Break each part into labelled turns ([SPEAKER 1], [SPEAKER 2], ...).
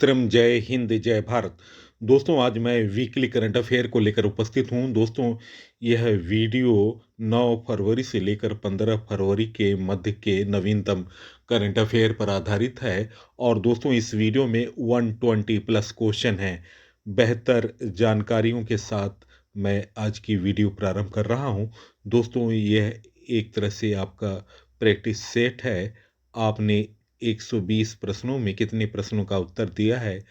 [SPEAKER 1] त्रिम जय हिंद जय भारत। दोस्तों, आज मैं वीकली करंट अफेयर को लेकर उपस्थित हूं। दोस्तों, यह वीडियो 9 फरवरी से लेकर 15 फरवरी के मध्य के नवीनतम करंट अफेयर पर आधारित है। और दोस्तों, इस वीडियो में 120 प्लस क्वेश्चन हैं। बेहतर जानकारियों के साथ मैं आज की वीडियो प्रारंभ कर रहा हूं। दोस्तों, यह एक तरह से आपका प्रैक्टिस सेट है। आपने 120 प्रश्नों में कितने प्रश्नों का उत्तर दिया है,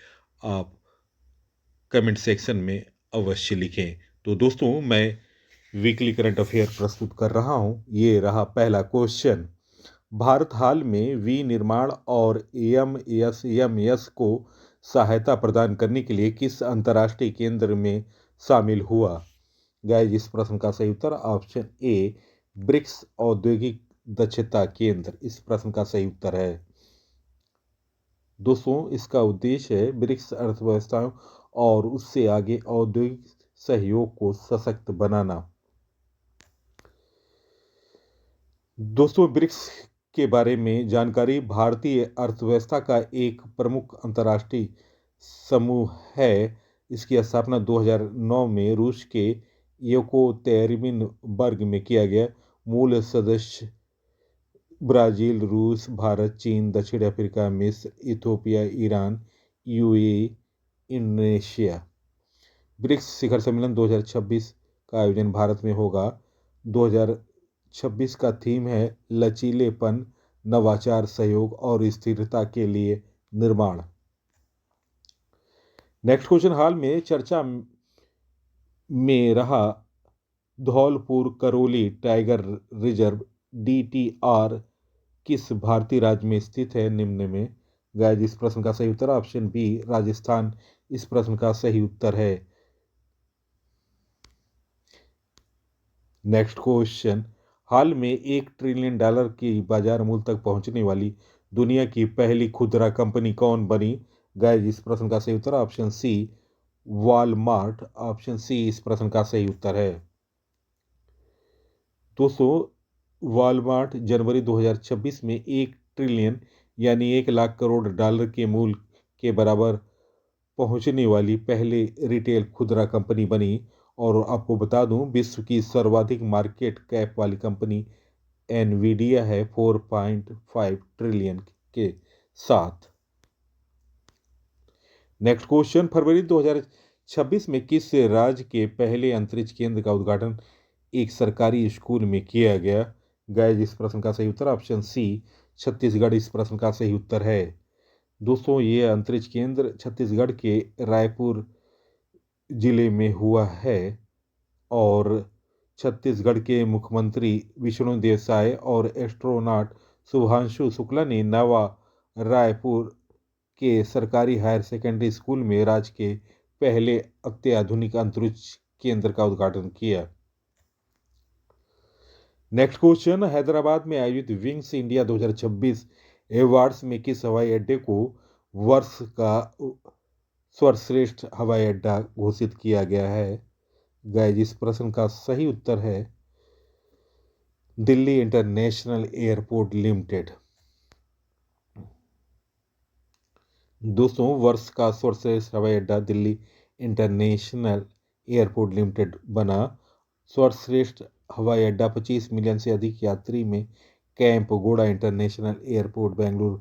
[SPEAKER 1] आप कमेंट सेक्शन में अवश्य लिखें। तो दोस्तों, मैं वीकली करंट अफेयर प्रस्तुत कर रहा हूं। ये रहा पहला क्वेश्चन। भारत हाल में विनिर्माण और एमएसएमई को सहायता प्रदान करने के लिए किस अंतर्राष्ट्रीय केंद्र में शामिल हुआ? गाइस, इस प्रश्न का सही उत्तर ऑप्शन ए, ब्रिक्स औद्योगिक दक्षता केंद्र इस प्रश्न का सही उत्तर है। दोस्तों, इसका उद्देश्य है ब्रिक्स अर्थव्यवस्थाओं और उससे आगे औद्योगिक सहयोग को सशक्त बनाना। दोस्तों, ब्रिक्स के बारे में जानकारी। भारतीय अर्थव्यवस्था का एक प्रमुख अंतर्राष्ट्रीय समूह है। इसकी स्थापना 2009 में रूस के येकोतेरिनबर्ग में किया गया। मूल सदस्य ब्राज़ील, रूस, भारत, चीन, दक्षिण अफ्रीका, मिस्र, Ethiopia, Iran, UAE, Indonesia. BRICS शिखर सम्मेलन 2026 का आयोजन भारत में होगा। 2026 का थीम है लचीलेपन, नवाचार, सहयोग और स्थिरता के लिए निर्माण। Next question. हाल में चर्चा में रहा Dholpur Karauli tiger reserve DTR किस भारतीय राज्य में स्थित है? निम्न में गाइस, इस प्रश्न का सही उत्तर ऑप्शन बी, राजस्थान इस प्रश्न का सही उत्तर है। Next question. हाल में $1 ट्रिलियन की बाजार मूल्य तक पहुंचने वाली दुनिया की पहली खुदरा कंपनी कौन बनी? गाइस, इस प्रश्न का सही उत्तर option C, Walmart option C इस प्रश्न का सही उत्तर है। दोस्तों, वॉलमार्ट जनवरी 2026 में 1 ट्रिलियन यानी 1 लाख करोड़ के मूल्य के बराबर पहुंचने वाली पहले रिटेल खुदरा कंपनी बनी। और आपको बता दूं, विश्व की सर्वाधिक मार्केट कैप वाली कंपनी एनवीडिया है 4.5 ट्रिलियन के साथ। Next question. फरवरी 2026 में किस राज्य के पहले अंतरिक्ष केंद्र का उद्घाटन एक सरकारी स्कूल में किया गया? गाइस, इस प्रश्न का सही उत्तर ऑप्शन सी, छत्तीसगढ़ इस प्रश्न का सही उत्तर है। दोस्तों, ये अंतरिक्ष केंद्र छत्तीसगढ़ के रायपुर जिले में हुआ है। और छत्तीसगढ़ के मुख्यमंत्री विष्णुदेव साय और एस्ट्रोनॉट शुभांशु शुक्ला ने नवा रायपुर के सरकारी हायर सेकेंडरी स्कूल में राज्य के पहले अत्याधुनिक अंतरिक्ष केंद्र का उद्घाटन किया। Next question. हैदराबाद में आयोजित विंग्स इंडिया 2026 अवार्ड्स में किस हवाई अड्डे को वर्ष का सर्वश्रेष्ठ हवाई अड्डा घोषित किया गया है? गाइस, इस प्रश्न का सही उत्तर है दिल्ली इंटरनेशनल एयरपोर्ट लिमिटेड। दोस्तों, वर्ष का सर्वश्रेष्ठ हवाई अड्डा दिल्ली इंटरनेशनल एयरपोर्ट लिमिटेड बना। सर्वश्रेष्ठ हवाई अड्डा 25 मिलियन से अधिक यात्री में कैंप गोड़ा इंटरनेशनल एयरपोर्ट बेंगलुरु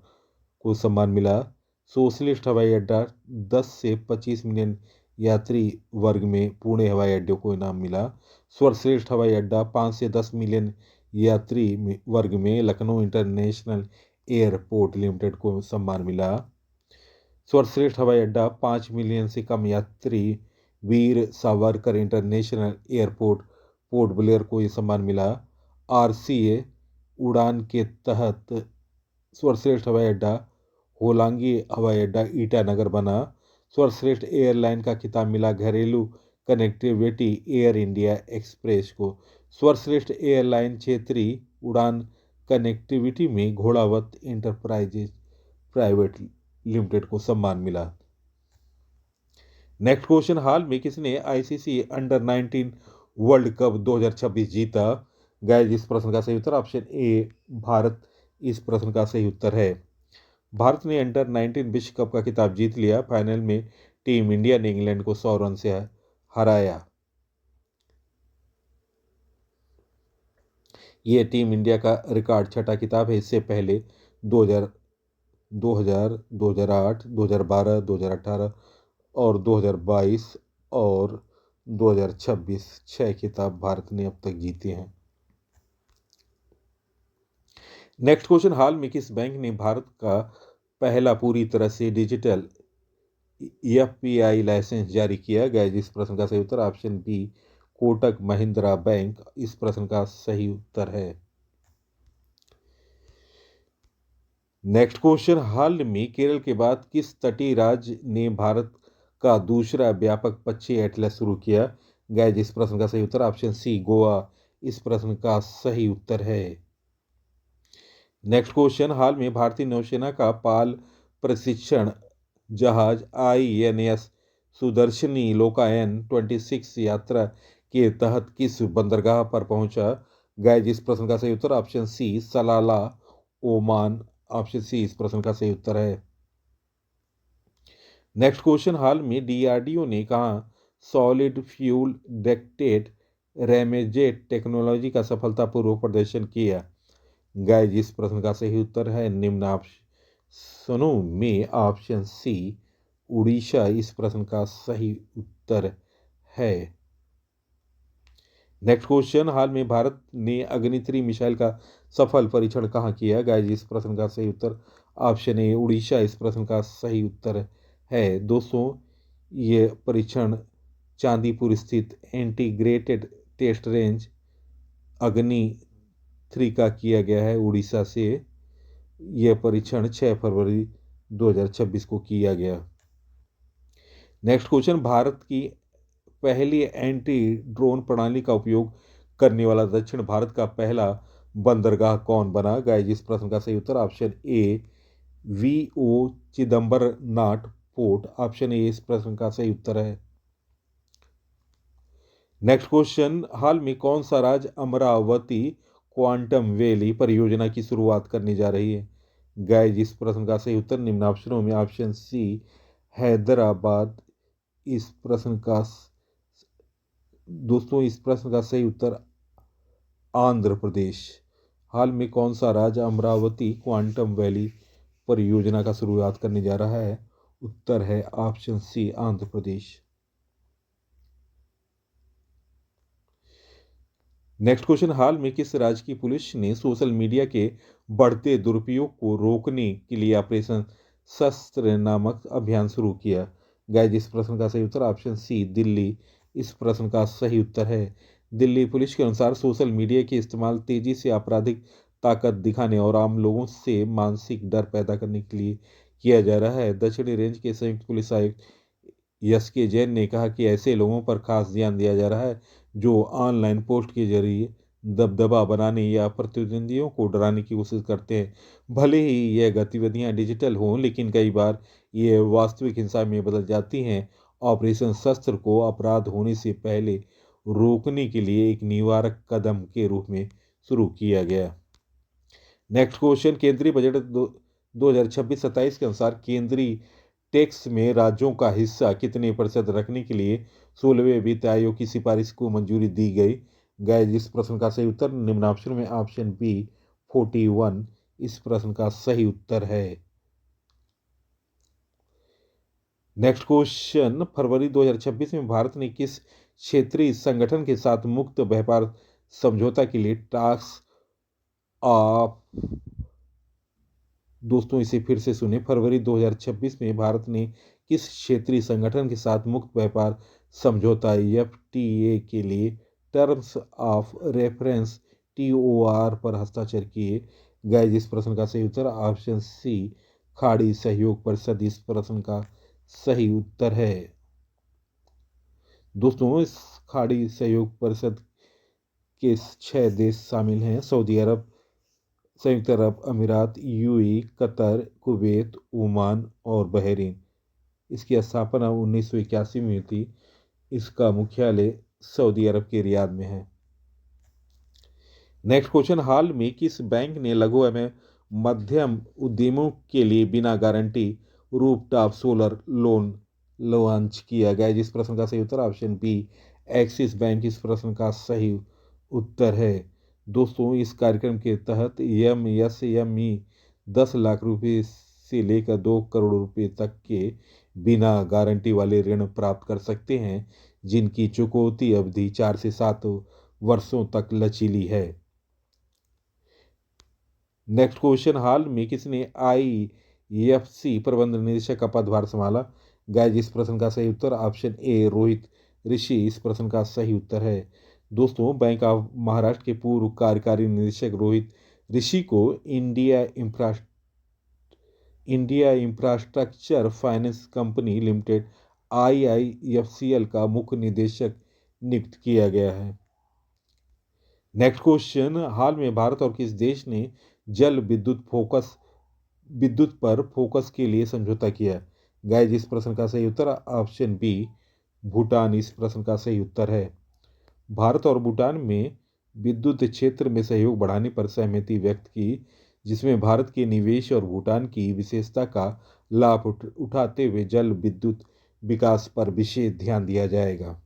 [SPEAKER 1] को सम्मान मिला। सोशलिस्ट हवाई अड्डा 10 से 25 मिलियन यात्री वर्ग में पुणे हवाई अड्डे को इनाम मिला। सर्वश्रेष्ठ हवाई अड्डा 5 से 10 मिलियन यात्री वर्ग में लखनऊ इंटरनेशनल एयरपोर्ट लिमिटेड को सम्मान मिला। सर्वश्रेष्ठ हवाई अड्डा 5 मिलियन से कम यात्री वीर सावरकर इंटरनेशनल एयरपोर्ट पोर्ट ब्लेयर को ये सम्मान मिला। RCA उड़ान के तहत सर्वश्रेष्ठ हवाई अड्डा होलांगी हवाई अड्डा ईटानगर बना। सर्वश्रेष्ठ एयरलाइन का खिताब मिला घरेलू कनेक्टिविटी एयर इंडिया एक्सप्रेस को। सर्वश्रेष्ठ एयरलाइन क्षेत्रीय उड़ान कनेक्टिविटी में घोड़ावत इंटरप्राइजेज प्राइवेट लिमिटेड को सम्मान मिला। Next question. हाल में किसने ICC अंडर 19 वर्ल्ड कप 2026 जीता? गाइस, इस प्रश्न का सही उत्तर ऑप्शन ए, भारत इस प्रश्न का सही उत्तर है। भारत ने अंडर 19 विश्व कप का खिताब जीत लिया। फाइनल में टीम इंडिया ने इंग्लैंड को 100 रन से हराया। यह टीम इंडिया का रिकॉर्ड छठा खिताब है। इससे पहले 2000, 2008, 2012, 2018 और 2022 और 2026 6 खिताब भारत ने अब तक जीते हैं। नेक्स्ट क्वेश्चन, हाल में किस बैंक ने भारत का पहला पूरी तरह से डिजिटल एफपीआई लाइसेंस जारी किया गया? इस प्रश्न का सही उत्तर option B Kotak Mahindra bank इस प्रश्न का सही उत्तर है। नेक्स्ट क्वेश्चन, हाल में केरल के बाद किस तटीय राज्य ने भारत का दूसरा व्यापक पक्षी एटलस शुरू किया? गैज इस प्रश्न का सही उत्तर ऑप्शन सी गोवा इस प्रश्न का सही उत्तर है। नेक्स्ट क्वेश्चन, हाल में भारतीय नौसेना का पाल प्रशिक्षण जहाज INS सुदर्शनी लोकायन 26 यात्रा के तहत किस बंदरगाह पर पहुंचा? गैज इस प्रश्न का सही उत्तर ऑप्शन सी सलाला ओमान ऑप्शन सी इस प्रश्न का सही उत्तर है। नेक्स्ट क्वेश्चन, हाल में DRDO ने कहा सॉलिड फ्यूल डेक्टेड रेमेजेट टेक्नोलॉजी का सफलतापूर्वक प्रदर्शन किया? गाइज इस प्रश्न का सही उत्तर है निम्न ऑप्शनों में ऑप्शन सी उड़ीसा इस प्रश्न का सही उत्तर है। नेक्स्ट क्वेश्चन, हाल में भारत ने अग्नि-3 मिसाइल का सफल परीक्षण कहाँ किया? गाइज इस प्रश्न का सही उत्तर ऑप्शन ए उड़ीसा इस प्रश्न का सही उत्तर है। दोस्तों, ये परीक्षण चांदीपुर स्थित इंटीग्रेटेड टेस्ट रेंज अग्नि-3 का किया गया है उड़ीसा से। यह परीक्षण 6 फरवरी 2026 को किया गया। नेक्स्ट क्वेश्चन, भारत की पहली एंटी ड्रोन प्रणाली का उपयोग करने वाला दक्षिण भारत का पहला बंदरगाह कौन बना? गाइज इस प्रश्न का सही उत्तर option A VO Chidambaranar port option A इस प्रश्न का सही उत्तर है। नेक्स्ट क्वेश्चन, हाल में कौन सा राज्य अमरावती क्वांटम वैली परियोजना की शुरुआत करने जा रही है? गाइज इस प्रश्न का सही उत्तर निम्न ऑप्शनों में ऑप्शन सी हैदराबाद इस प्रश्न का दोस्तों इस प्रश्न का सही उत्तर आंध्र प्रदेश। हाल में कौन सा राज्य अमरावती क्वांटम वैली परियोजना का शुरुआत करने जा रहा है? उत्तर है option C Andhra Pradesh. Next question, हाल में किस राज्य की पुलिस ने सोशल मीडिया के बढ़ते दुरुपयोग को रोकने के लिए ऑपरेशन शस्त्र नामक अभियान शुरू किया? गाइज इस प्रश्न का सही उत्तर ऑप्शन सी दिल्ली इस प्रश्न का सही उत्तर है। दिल्ली पुलिस के अनुसार सोशल मीडिया के इस्तेमाल तेजी से आपराधिक ताकत दिखाने और आम लोगों से मानसिक डर पैदा करने के लिए किया जा रहा है। दक्षिणी रेंज के संयुक्त पुलिस आयुक्त SK जैन ने कहा कि ऐसे लोगों पर खास ध्यान दिया जा रहा है जो ऑनलाइन पोस्ट के जरिए दबदबा बनाने या प्रतिद्वंदियों को डराने की कोशिश करते हैं। भले ही यह गतिविधियां डिजिटल हों, लेकिन कई बार ये वास्तविक हिंसा में बदल जाती हैं। ऑपरेशन शस्त्र को अपराध होने से पहले रोकने के लिए एक निवारक कदम के रूप में शुरू किया गया। नेक्स्ट क्वेश्चन, केंद्रीय बजट 2026-27 के अनुसार केंद्रीय टैक्स में राज्यों का हिस्सा कितने प्रतिशत रखने के लिए 16वें वित्त आयोग की सिफारिश को मंजूरी दी गई? गाइस इस प्रश्न का सही उत्तर निम्न ऑप्शन में ऑप्शन बी 41 इस प्रश्न का सही उत्तर है। नेक्स्ट क्वेश्चन, फरवरी 2026 में भारत ने किस क्षेत्रीय संगठन के साथ मुक्त व्यापार समझौता के लिए टास्क ऑफ दोस्तों इसे फिर से सुने, फरवरी 2026 में भारत ने किस क्षेत्रीय संगठन के साथ मुक्त व्यापार समझौता FTA के लिए टर्म्स ऑफ रेफरेंस TOR पर हस्ताक्षर किए? गाइस इस प्रश्न का सही उत्तर ऑप्शन सी खाड़ी सहयोग परिषद इस प्रश्न का सही उत्तर है। दोस्तों, इस खाड़ी सहयोग परिषद के 6 देश शामिल हैं सऊदी अरब, संयुक्त अरब अमीरात, UAE, कतर, कुवैत, ओमान और बहरीन। इसकी स्थापना 1981 में हुई थी। इसका मुख्यालय सऊदी अरब के रियाद में है। नेक्स्ट क्वेश्चन, हाल में किस बैंक ने लघु एवं मध्यम उद्यमों के लिए बिना guarantee rooftop solar loan launch किया गया, जिस प्रश्न का सही उत्तर ऑप्शन बी एक्सिस बैंक इस प्रश्न का सही उत्तर है। दोस्तों, इस कार्यक्रम के तहत एमएसएमई 10 लाख रुपए से लेकर 2 करोड़ रुपए तक के बिना गारंटी वाले ऋण प्राप्त कर सकते हैं, जिनकी चुकौती अवधि 4 से 7 वर्षों तक लचीली है। नेक्स्ट क्वेश्चन, हाल में किसने आईएफसी प्रबंध निदेशक का पदभार संभाला? गाइस, इस प्रश्न का सही उत्तर ऑप्शन ए रोहित ऋषि इस प्रश्न का सही उत्तर है। दोस्तों, बैंक ऑफ महाराष्ट्र के पूर्व कार्यकारी निदेशक रोहित ऋषि को India infrastructure finance company limited IIFCL का मुख्य निदेशक नियुक्त किया गया है। नेक्स्ट क्वेश्चन, हाल में भारत और किस देश ने जल विद्युत पर फोकस के लिए समझौता किया? गाइस, इस प्रश्न का सही उत्तर ऑप्शन बी भूटान इस प्रश्न का सही उत्तर है। भारत और भूटान में विद्युत क्षेत्र में सहयोग बढ़ाने पर सहमति व्यक्त की, जिसमें भारत के निवेश और भूटान की विशेषता का लाभ उठाते हुए जल विद्युत विकास पर विशेष ध्यान दिया जाएगा।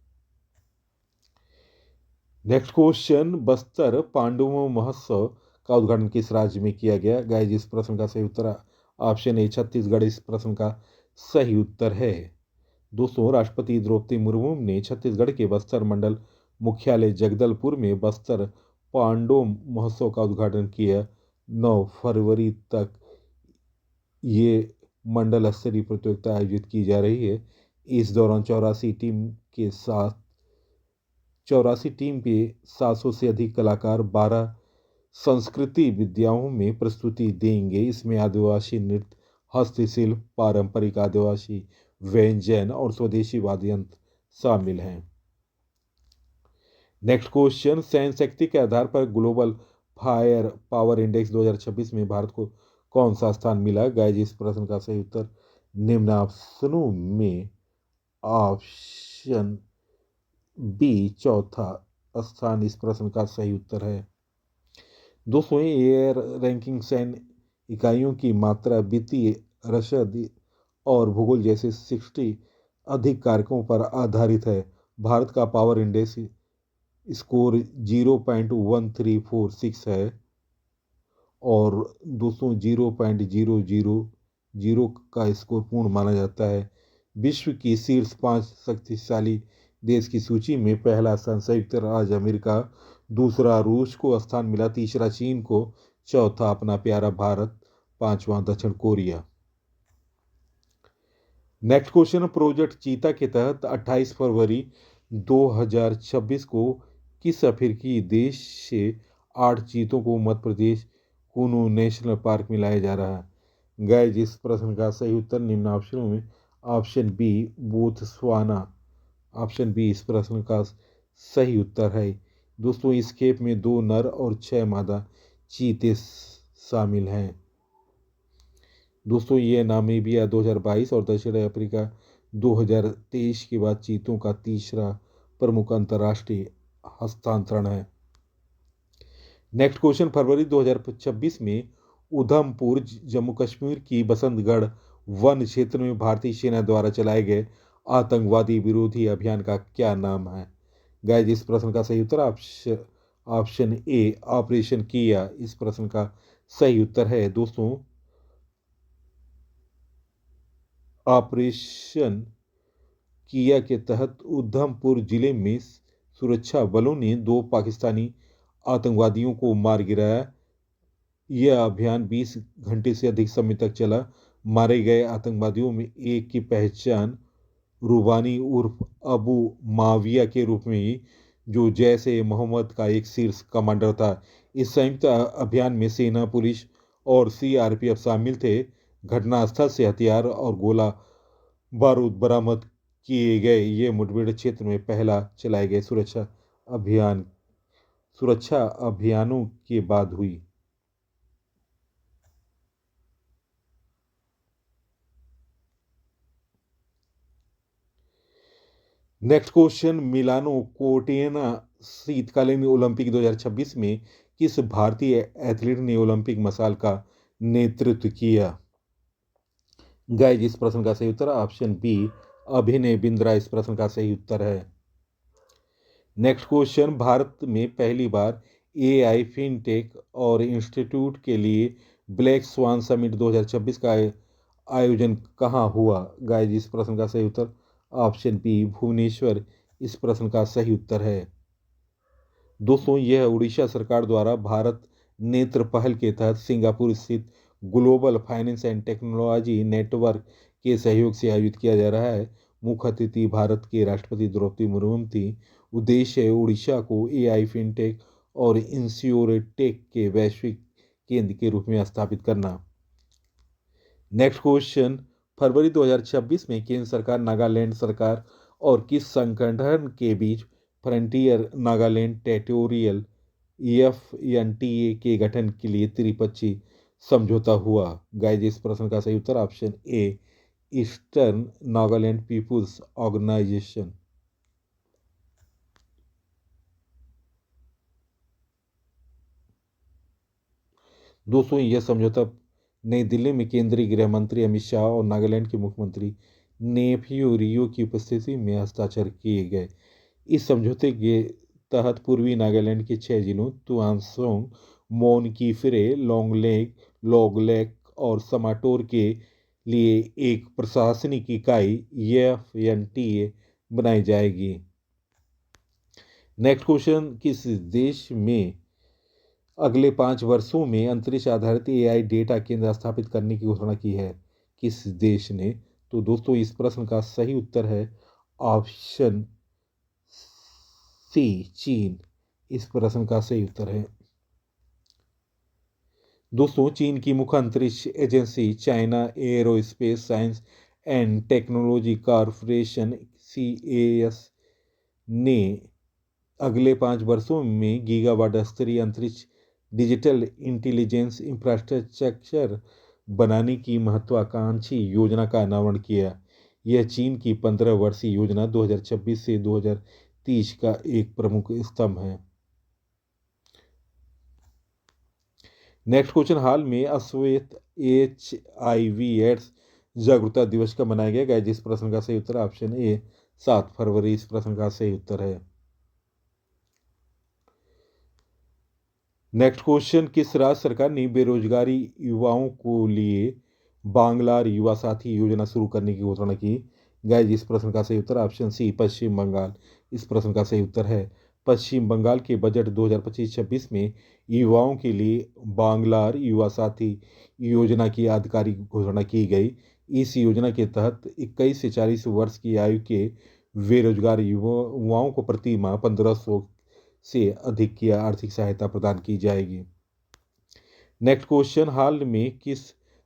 [SPEAKER 1] नेक्स्ट क्वेश्चन, बस्तर पांडवों महोत्सव का उद्घाटन किस राज्य में किया गया? गाइस, इस प्रश्न का सही उत्तर ऑप्शन ए छत्तीसगढ़ इस प्रश्न का सही उत्तर है। दोस्तों, राष्ट्रपति द्रौपदी मुर्मू ने छत्तीसगढ़ के बस्तर मंडल मुख्यालय जगदलपुर में बस्तर पांडव महोत्सव का उद्घाटन किया। 9 फरवरी तक ये मंडल स्तरीय प्रतियोगिता आयोजित की जा रही है। इस दौरान 84 टीम के 700 से अधिक कलाकार 12 संस्कृति विद्याओं में प्रस्तुति देंगे। इसमें आदिवासी नृत्य, हस्तशिल्प, पारंपरिक आदिवासी व्यंजन और स्वदेशी वाद्य यंत्र शामिल हैं। नेक्स्ट क्वेश्चन, सैन्य शक्ति के आधार पर ग्लोबल फायर पावर इंडेक्स 2026 में भारत को कौन सा स्थान मिला? गाइस, इस प्रश्न का सही उत्तर निम्न ऑप्शनों में ऑप्शन बी चौथा स्थान इस प्रश्न का सही उत्तर है। दोस्तों, एयर रैंकिंग सैन्य इकाइयों की मात्रा, वित्तीय रसद और भूगोल जैसे 60 अधिक कारकों पर आधारित है। भारत का पावर इंडेक्स स्कोर 0.1346 है और दोस्तों 0.000 का स्कोर पूर्ण माना जाता है। विश्व की शीर्ष 5 शक्तिशाली देश की सूची में पहला स्थान संयुक्त राज्य अमेरिका, दूसरा रूस को स्थान मिला, तीसरा चीन को, चौथा अपना प्यारा भारत, पांचवां दक्षिण कोरिया। नेक्स्ट क्वेश्चन, प्रोजेक्ट चीता के तहत 28 फरवरी 2026 को किस अफ्रीकी देश से 8 चीतों को मध्य प्रदेश कुनू नेशनल पार्क में लाया जा रहा है? गाइस, इस प्रश्न का सही उत्तर निम्न ऑप्शनों में option B Botswana option B इस प्रश्न का सही उत्तर है। दोस्तों, इस खेप में 2 नर और 6 मादा चीते शामिल हैं। दोस्तों, ये नामीबिया 2022 और दक्षिण अफ्रीका 2023 के बाद चीतों का तीसरा प्रमुख अंतर्राष्ट्रीय हस्तांतरण है। नेक्स्ट क्वेश्चन, फरवरी 2026 में उधमपुर जम्मू कश्मीर की बसंतगढ़ वन क्षेत्र में भारतीय सेना द्वारा चलाए गए आतंकवादी विरोधी अभियान का क्या नाम है? गाइस, इस प्रश्न का सही उत्तर ऑप्शन ए ऑपरेशन किया इस प्रश्न का सही उत्तर है। दोस्तों, ऑपरेशन किया के तहत उधमपुर जिले में सुरक्षा बलों ने 2 पाकिस्तानी आतंकवादियों को मार गिराया। यह अभियान 20 घंटे से अधिक समय तक चला। मारे गए आतंकवादियों में एक की पहचान रूबानी उर्फ अबू माविया के रूप में हुई, जो जैश ए मोहम्मद का एक शीर्ष कमांडर था। इस संयुक्त अभियान में सेना, पुलिस और सीआरपीएफ शामिल थे। घटनास्थल से हथियार और गोला बारूद बरामद किए गए। ये मुठभेड़ क्षेत्र में पहला चलाए गए सुरक्षा अभियानों के बाद हुई। नेक्स्ट क्वेश्चन, मिलानो कोर्टिना शीतकालीन ओलंपिक 2026 में किस भारतीय एथलीट ने ओलंपिक मशाल का नेतृत्व किया? गाइस, इस प्रश्न का सही उत्तर ऑप्शन बी अभिनय बिंद्रा इस प्रश्न का सही उत्तर है। नेक्स्ट क्वेश्चन, भारत में पहली बार एआई फिनटेक और इंस्टीट्यूट के लिए ब्लैक स्वान समिट 2026 का आयोजन कहाँ हुआ? गाइस, इस प्रश्न का सही उत्तर ऑप्शन बी भुवनेश्वर इस प्रश्न का सही उत्तर है। दोस्तों, यह उड़ीसा सरकार द्वारा भारत नेत्र पहल के तहत सिंगापुर स्थित global finance and technology network के सहयोग से आयोजित किया जा रहा है। मुख्य अतिथि भारत के राष्ट्रपति द्रौपदी मुर्मू थी। उद्देश्य है उड़ीसा को एआई फिनटेक और इंश्योरटेक के वैश्विक केंद्र के रूप में स्थापित करना। नेक्स्ट क्वेश्चन, फरवरी 2026 में केंद्र सरकार नागालैंड सरकार और किस संगठन के बीच फ्रंटियर नागालैंड टेरिटोरियल एफएनटीए के गठन के लिए त्रिपक्षीय समझौता हुआ? गाइस, इस प्रश्न का सही उत्तर option A eastern Nagaland peoples organisation. दोस्तों, यह समझौता नई दिल्ली में केंद्रीय गृह मंत्री अमित शाह और नागालैंड के मुख्यमंत्री नेफ्यू रियो की उपस्थिति में हस्ताक्षर किए गए। इस समझौते के तहत पूर्वी नागालैंड के 6 जिलों तुआंगसोंग, मोनकीफिरे, लोंगलेंग, लोगलेक और समाटोर के लिए एक प्रशासनिक इकाई एफएनटीए बनाई जाएगी। नेक्स्ट क्वेश्चन, किस देश में अगले 5 वर्षों में अंतरिक्ष आधारित एआई डेटा केंद्र स्थापित करने की घोषणा की है? किस देश ने? तो दोस्तों, इस प्रश्न का सही उत्तर है ऑप्शन सी चीन इस प्रश्न का सही उत्तर है। दोस्तों, चीन की मुख्य अंतरिक्ष agency China aerospace science and technology corporation CAS ने अगले 5 वर्षों में गीगावाट स्तरीय अंतरिक्ष डिजिटल इंटेलिजेंस इंफ्रास्ट्रक्चर बनाने की महत्वाकांक्षी योजना का अनावरण किया। यह चीन की 15 वर्षीय योजना 2026 से 2030 का एक प्रमुख स्तंभ है। नेक्स्ट क्वेश्चन, हाल में अश्वेत HIV एड्स जागरूकता दिवस कब मनाया गया? जिस प्रश्न का सही उत्तर ऑप्शन ए 7 फरवरी इस प्रश्न का सही उत्तर है। नेक्स्ट क्वेश्चन, किस राज्य सरकार ने बेरोजगारी युवाओं को लिए बांग्लार युवा साथी योजना शुरू करने की घोषणा की? गाइस, इस प्रश्न का सही उत्तर ऑप्शन सी पश्चिम बंगाल इस प्रश्न का सही उत्तर है। पश्चिम बंगाल के बजट 2025-26 में युवाओं के लिए बांग्लार युवा साथी योजना की आधिकारिक घोषणा की गई। इस योजना के तहत 21 से 40 वर्ष की आयु के बेरोजगार युवाओं को प्रति माह 1500 से अधिक की आर्थिक सहायता प्रदान की जाएगी। नेक्स्ट क्वेश्चन, हाल में किस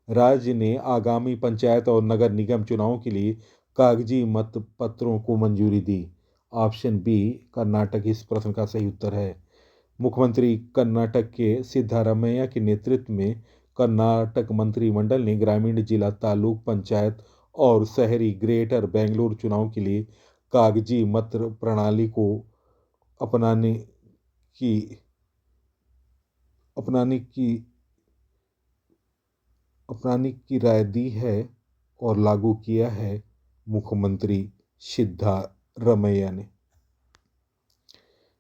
[SPEAKER 1] राज्य ने आगामी पंचायत और नगर निगम चुनावों के लिए कागजी मत पत्रों को मंजूरी दी? ऑप्शन बी कर्नाटक इस प्रश्न का सही उत्तर है। मुख्यमंत्री कर्नाटक के सिद्धारमैया के नेतृत्व में कर्नाटक मंत्रिमंडल ने ग्रामीण जिला तालुक पंचायत और शहरी ग्रेटर बेंगलुरु चुनाव के लिए कागजी मत प्रणाली को अपनाने की राय दी है और लागू किया है मुख्यमंत्री सिद्धारमैया ने।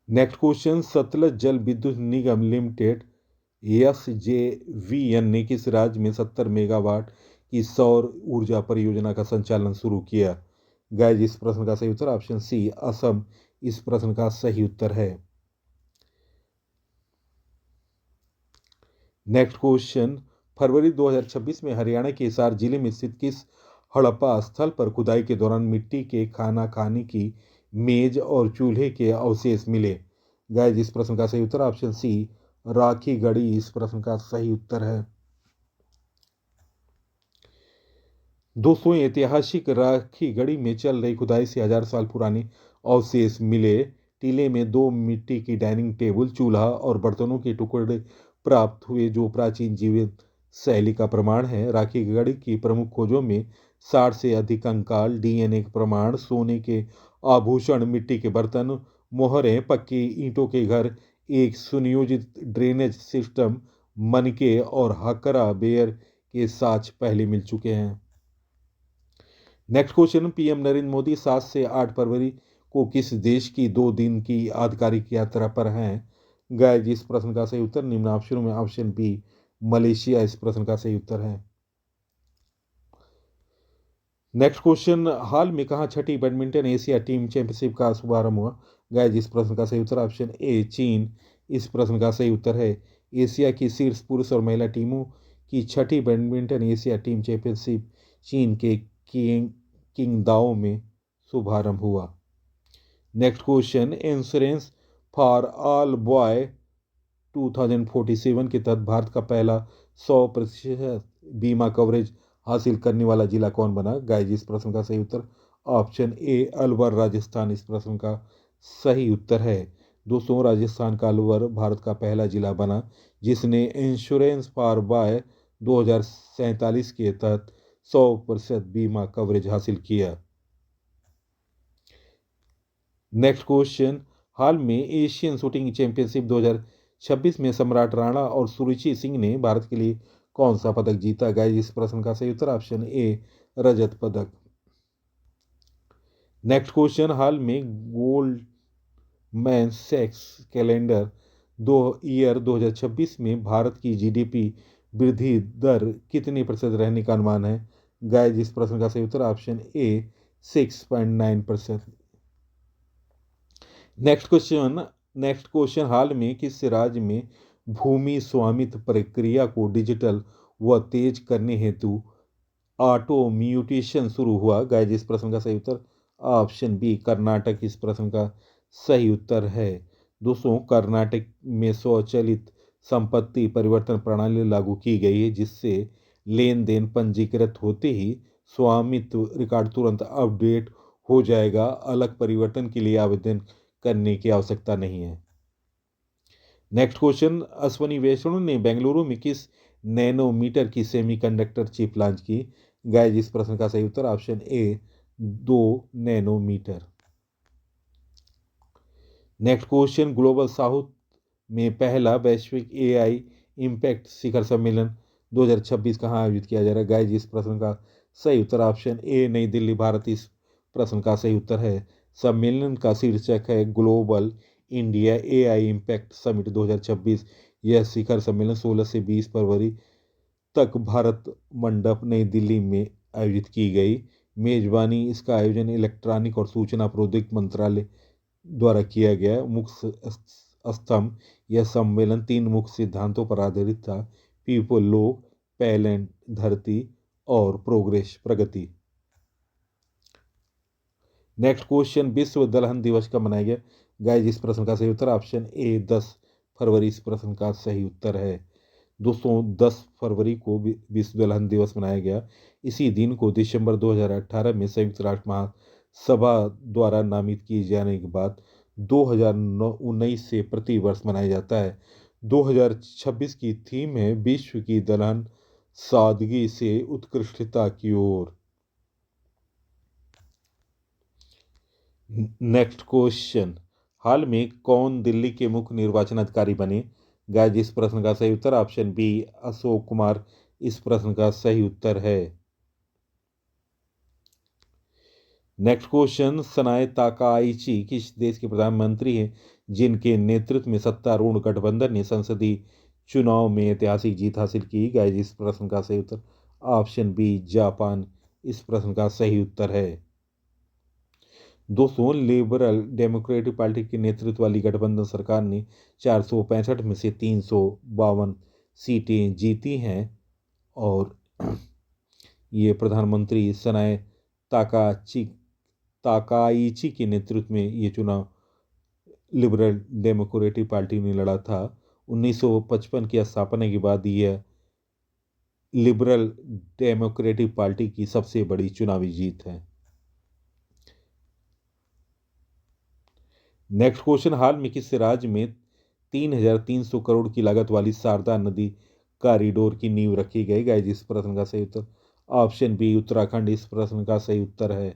[SPEAKER 1] नेक्स्ट क्वेश्चन, सतलज जल विद्युत निगम लिमिटेड SJVN ने किस राज्य में 70 मेगावाट की सौर ऊर्जा परियोजना का संचालन शुरू किया? गाइस, इस प्रश्न का सही उत्तर ऑप्शन सी असम इस प्रश्न का सही उत्तर है। नेक्स्ट क्वेश्चन, फरवरी 2026 में हरियाणा के हिसार जिले में स्थित किस हड़प्पा स्थल पर खुदाई के दौरान मिट्टी के खाना खाने की मेज और चूल्हे के अवशेष मिले? गाइस, इस प्रश्न का सही उत्तर ऑप्शन सी राखीगढ़ी इस प्रश्न का सही उत्तर है। दोस्तों, ऐतिहासिक राखीगढ़ी में चल रही खुदाई से 1000 साल पुराने अवशेष मिले। टीले में 2 मिट्टी की डाइनिंग टेबल, चूल्हा और बर्तनों के टुकड़े प्राप्त हुए जो प्राचीन जीवन शैली का प्रमाण है। राखीगढ़ी की प्रमुख खोजों में 60 से अधिक कंकाल, DNA के प्रमाण, सोने के आभूषण, मिट्टी के बर्तन, मोहरें, पक्की ईंटों के घर, एक सुनियोजित ड्रेनेज सिस्टम, मनके और हकरा बेयर के साथ पहले मिल चुके हैं। Next question, PM Narendra Modi 7 से 8 फरवरी को किस देश की 2 दिन की आधिकारिक यात्रा पर हैं? गाइस, इस प्रश्न का सही उत्तर निम्न ऑप्शनों में ऑप्शन बी मलेशिया इस प्रश्न का सही उत्तर है। नेक्स्ट क्वेश्चन, हाल में कहाँ छठी बैडमिंटन एशिया टीम चैंपियनशिप का शुभारंभ हुआ? गाइस, इस प्रश्न का सही उत्तर ऑप्शन ए चीन इस प्रश्न का सही उत्तर है। एशिया की शीर्ष पुरुष और महिला टीमों की छठी बैडमिंटन एशिया टीम चैंपियनशिप चीन के किंगदाओ में शुभारंभ हुआ। Next question, insurance for all boy 2047 के तहत भारत का पहला 100% बीमा कवरेज हासिल करने वाला जिला कौन बना? गाइस, इस प्रश्न का सही उत्तर ऑप्शन ए अलवर राजस्थान इस प्रश्न का सही उत्तर है। दोस्तों, राजस्थान का अलवर भारत का पहला जिला बना जिसने इंश्योरेंस फॉर बाय 2047 के तहत 100% बीमा कवरेज हासिल किया। नेक्स्ट क्वेश्चन, हाल में एशियन शूटिंग चैंपियनशिप 2026 में सम्राट राणा और सुरुचि सिंह ने भारत के लिए कौन सा पदक जीता? गाइस, इस प्रश्न का सही उत्तर ऑप्शन ए रजत पदक। नेक्स्ट क्वेश्चन, हाल में गोल्डमैन सैक्स कैलेंडर 2026 में भारत की जीडीपी वृद्धि दर कितने प्रतिशत रहने का अनुमान है? गाइस, इस प्रश्न का सही उत्तर ऑप्शन ए 6.9%। नेक्स्ट क्वेश्चन, हाल में किस राज्य में भूमि स्वामित्व प्रक्रिया को डिजिटल व तेज करने हेतु ऑटो म्यूटेशन शुरू हुआ? गाइस, इस प्रश्न का सही उत्तर ऑप्शन बी कर्नाटक इस प्रश्न का सही उत्तर है। दोस्तों, कर्नाटक में स्वचालित संपत्ति परिवर्तन प्रणाली लागू की गई है जिससे लेन देन पंजीकृत होते ही स्वामित्व रिकॉर्ड तुरंत अपडेट हो जाएगा। अलग परिवर्तन के लिए आवेदन करने की आवश्यकता नहीं है। नेक्स्ट क्वेश्चन, अश्वनी वैष्णव ने बेंगलुरु में किस नैनोमीटर की सेमीकंडक्टर चिप लॉन्च की? गाइस, इस प्रश्न का सही उत्तर option A 2 nanometre. Next question, global south में पहला वैश्विक एआई इम्पैक्ट शिखर सम्मेलन 2026 कहाँ आयोजित किया जा रहा है? गाइस, इस प्रश्न का सही उत्तर ऑप्शन ए नई दिल्ली भारत इस प्रश्न का सही उत्तर है। सम्मेलन का शीर्षक है global India AI impact summit 2026। यह शिखर सम्मेलन 16 से 20 फरवरी तक भारत मंडप नई दिल्ली में आयोजित की गई। मेजबानी इसका आयोजन इलेक्ट्रॉनिक और सूचना प्रौद्योगिकी मंत्रालय द्वारा किया गया। मुख्य स्तंभ, यह सम्मेलन 3 मुख्य सिद्धांतों पर आधारित था: पीपल, लोग, प्लैनेट, धरती और प्रोग्रेस, प्रगति। नेक्स्ट क्वेश्चन, विश्व दलहन दिवस कब मनाया गया? गाइस, इस प्रश्न का सही उत्तर ऑप्शन ए 10 फरवरी इस प्रश्न का सही उत्तर है। दोस्तों, 10 फरवरी को विश्व दलहन दिवस मनाया गया। इसी दिन को दिसंबर 2018 में संयुक्त राष्ट्र महासभा द्वारा नामित किए जाने के बाद 2019 से प्रति वर्ष मनाया जाता है। 2026 की थीम है विश्व की दलहन सादगी से उत्कृष्टता की ओर। नेक्स्ट क्वेश्चन, हाल में कौन दिल्ली के मुख्य निर्वाचन अधिकारी बने? गाइस, इस प्रश्न का सही उत्तर ऑप्शन बी अशोक कुमार इस प्रश्न का सही उत्तर है। नेक्स्ट क्वेश्चन, सनाए ताकाइची किस देश के प्रधानमंत्री हैं जिनके नेतृत्व में सत्तारूढ़ गठबंधन ने संसदीय चुनाव में ऐतिहासिक जीत हासिल की? गाइस, इस प्रश्न का सही उत्तर ऑप्शन बी जापान इस प्रश्न का सही उत्तर है। दोस्तों, लिबरल डेमोक्रेटिक पार्टी के नेतृत्व वाली गठबंधन सरकार ने 465 में से 352 सीटें जीती हैं और ये प्रधानमंत्री सनाए ताकाइची के नेतृत्व में ये चुनाव लिबरल डेमोक्रेटिक पार्टी ने लड़ा था। 1955 की स्थापना के बाद यह लिबरल डेमोक्रेटिक पार्टी की सबसे बड़ी चुनावी जीत है। नेक्स्ट क्वेश्चन, हाल में किस राज्य में 3,300 करोड़ की लागत वाली शारदा नदी कॉरिडोर की नींव रखी गई? गाइस, इस प्रश्न का सही उत्तर ऑप्शन बी उत्तराखंड इस प्रश्न का सही उत्तर है।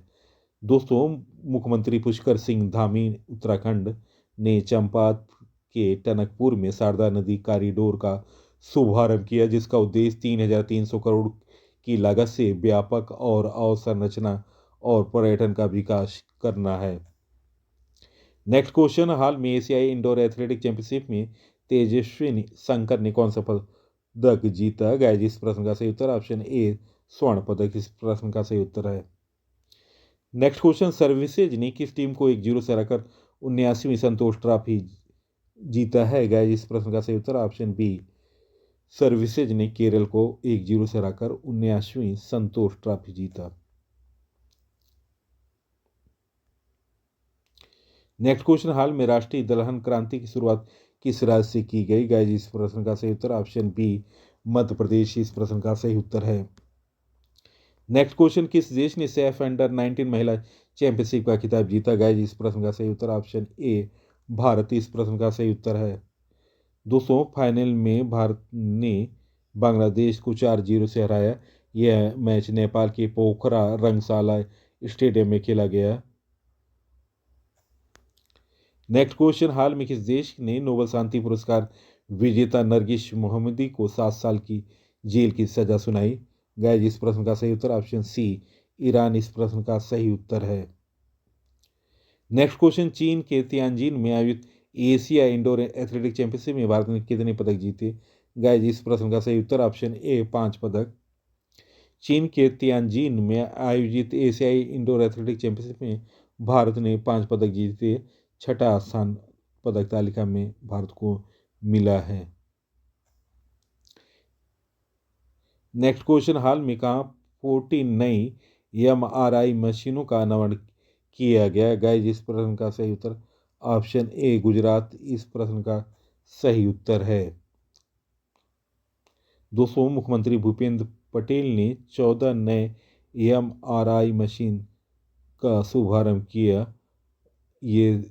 [SPEAKER 1] दोस्तों, मुख्यमंत्री पुष्कर सिंह धामी उत्तराखंड ने चंपावत के टनकपुर में शारदा नदी कॉरिडोर का शुभारंभ किया, जिसका उद्देश्य 3,300 करोड़ की लागत से व्यापक और अवसंरचना और पर्यटन का विकास करना है। नेक्स्ट क्वेश्चन, हाल में एशियाई इंडोर एथलेटिक चैंपियनशिप में तेजस्विनी शंकर ने कौन सा पदक जीता? गाइस, इस प्रश्न का सही उत्तर ऑप्शन ए स्वर्ण पदक इस प्रश्न का सही उत्तर है। नेक्स्ट क्वेश्चन, सर्विसेज ने किस टीम को 1-0 से हराकर 79वीं संतोष ट्रॉफी जीता है? गाइस, इस प्रश्न का सही उत्तर ऑप्शन बी सर्विसेज ने केरल को 1-0 से हराकर 79वीं संतोष ट्रॉफी जीता। नेक्स्ट क्वेश्चन, हाल में राष्ट्रीय दलहन क्रांति की शुरुआत किस राज्य से की गई? गाइस, इस प्रश्न का सही उत्तर ऑप्शन बी मध्य प्रदेश इस प्रश्न का सही उत्तर है। नेक्स्ट क्वेश्चन, किस देश ने सैफ अंडर-19 महिला चैंपियनशिप का खिताब जीता? गाइस, इस प्रश्न का सही उत्तर ऑप्शन ए भारत इस प्रश्न का सही उत्तर है। दोस्तों, फाइनल में भारत ने बांग्लादेश को 4-0 से हराया। यह मैच नेपाल के पोखरा रंगशाला स्टेडियम में खेला गया। नेक्स्ट क्वेश्चन, हाल में किस देश ने नोबेल शांति पुरस्कार विजेता नरगिस मोहम्मदी को 7 साल की जेल की सजा सुनाई? गाइस, इस प्रश्न का सही उत्तर ऑप्शन सी ईरान इस प्रश्न का सही उत्तर है। नेक्स्ट क्वेश्चन, चीन के तियानजिन में आयोजित एशिया इंडोर एथलेटिक चैंपियनशिप में भारत ने कितने पदक जीते? गाइस, इस प्रश्न का सही उत्तर ऑप्शन ए 5 पदक। चीन के तियानजिन में आयोजित एशियाई इंडोर एथलेटिक चैंपियनशिप में भारत ने 5 पदक जीते। छठा स्थान पदक तालिका में भारत को मिला है। नेक्स्ट क्वेश्चन, हाल में कहाँ 14 नई MRI मशीनों का अनावरण किया गया? गाइस, इस प्रश्न का सही उत्तर ऑप्शन ए गुजरात इस प्रश्न का सही उत्तर है। दोस्तों, मुख्यमंत्री भूपेंद्र पटेल ने 14 नए MRI मशीन का शुभारंभ किया। ये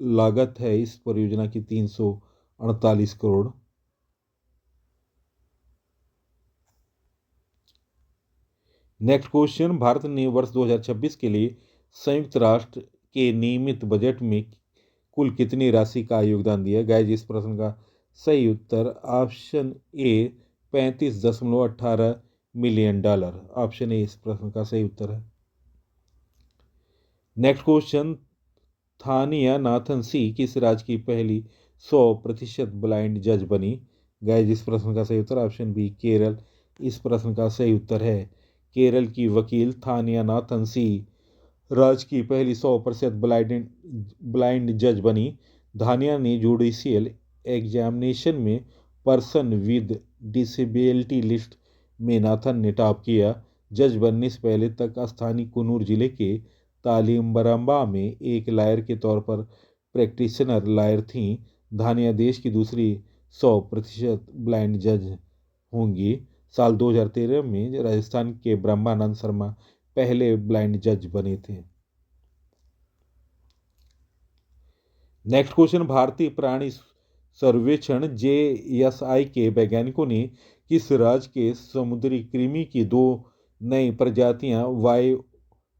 [SPEAKER 1] लागत है इस परियोजना की 348 करोड़। नेक्स्ट क्वेश्चन, भारत ने वर्ष 2026 के लिए संयुक्त राष्ट्र के नियमित बजट में कुल कितनी राशि का योगदान दिया? गाइस, इस प्रश्न का सही उत्तर option A 35.18 million dollar option A इस प्रश्न का सही उत्तर है। Next question, Thaniya Nathan C किस राज्य की पहली 100% ब्लाइंड जज बनी? गाइस, इस प्रश्न का सही उत्तर ऑप्शन बी केरल इस प्रश्न का सही उत्तर है। केरल की वकील थानिया नाथन सी राज्य की पहली 100% ब्लाइंड जज बनी। धानिया ने जुडिशियल एग्जामिनेशन में पर्सन विद डिसेबिलिटी लिस्ट में नाथन ने टॉप किया। जज बनने से पहले तक स्थानीय कुन्नूर जिले के तालिम्बरम्बा में एक लायर के तौर पर प्रैक्टिशनर लायर थीं। धानिया देश की दूसरी 100% ब्लाइंड जज होंगी। साल 2013 में राजस्थान के ब्रह्मानंद शर्मा पहले ब्लाइंड जज बने थे। नेक्स्ट क्वेश्चन, भारतीय प्राणी सर्वेक्षण JSI के वैज्ञानिकों ने किस राज्य के समुद्री कृमि की 2 नई प्रजातियां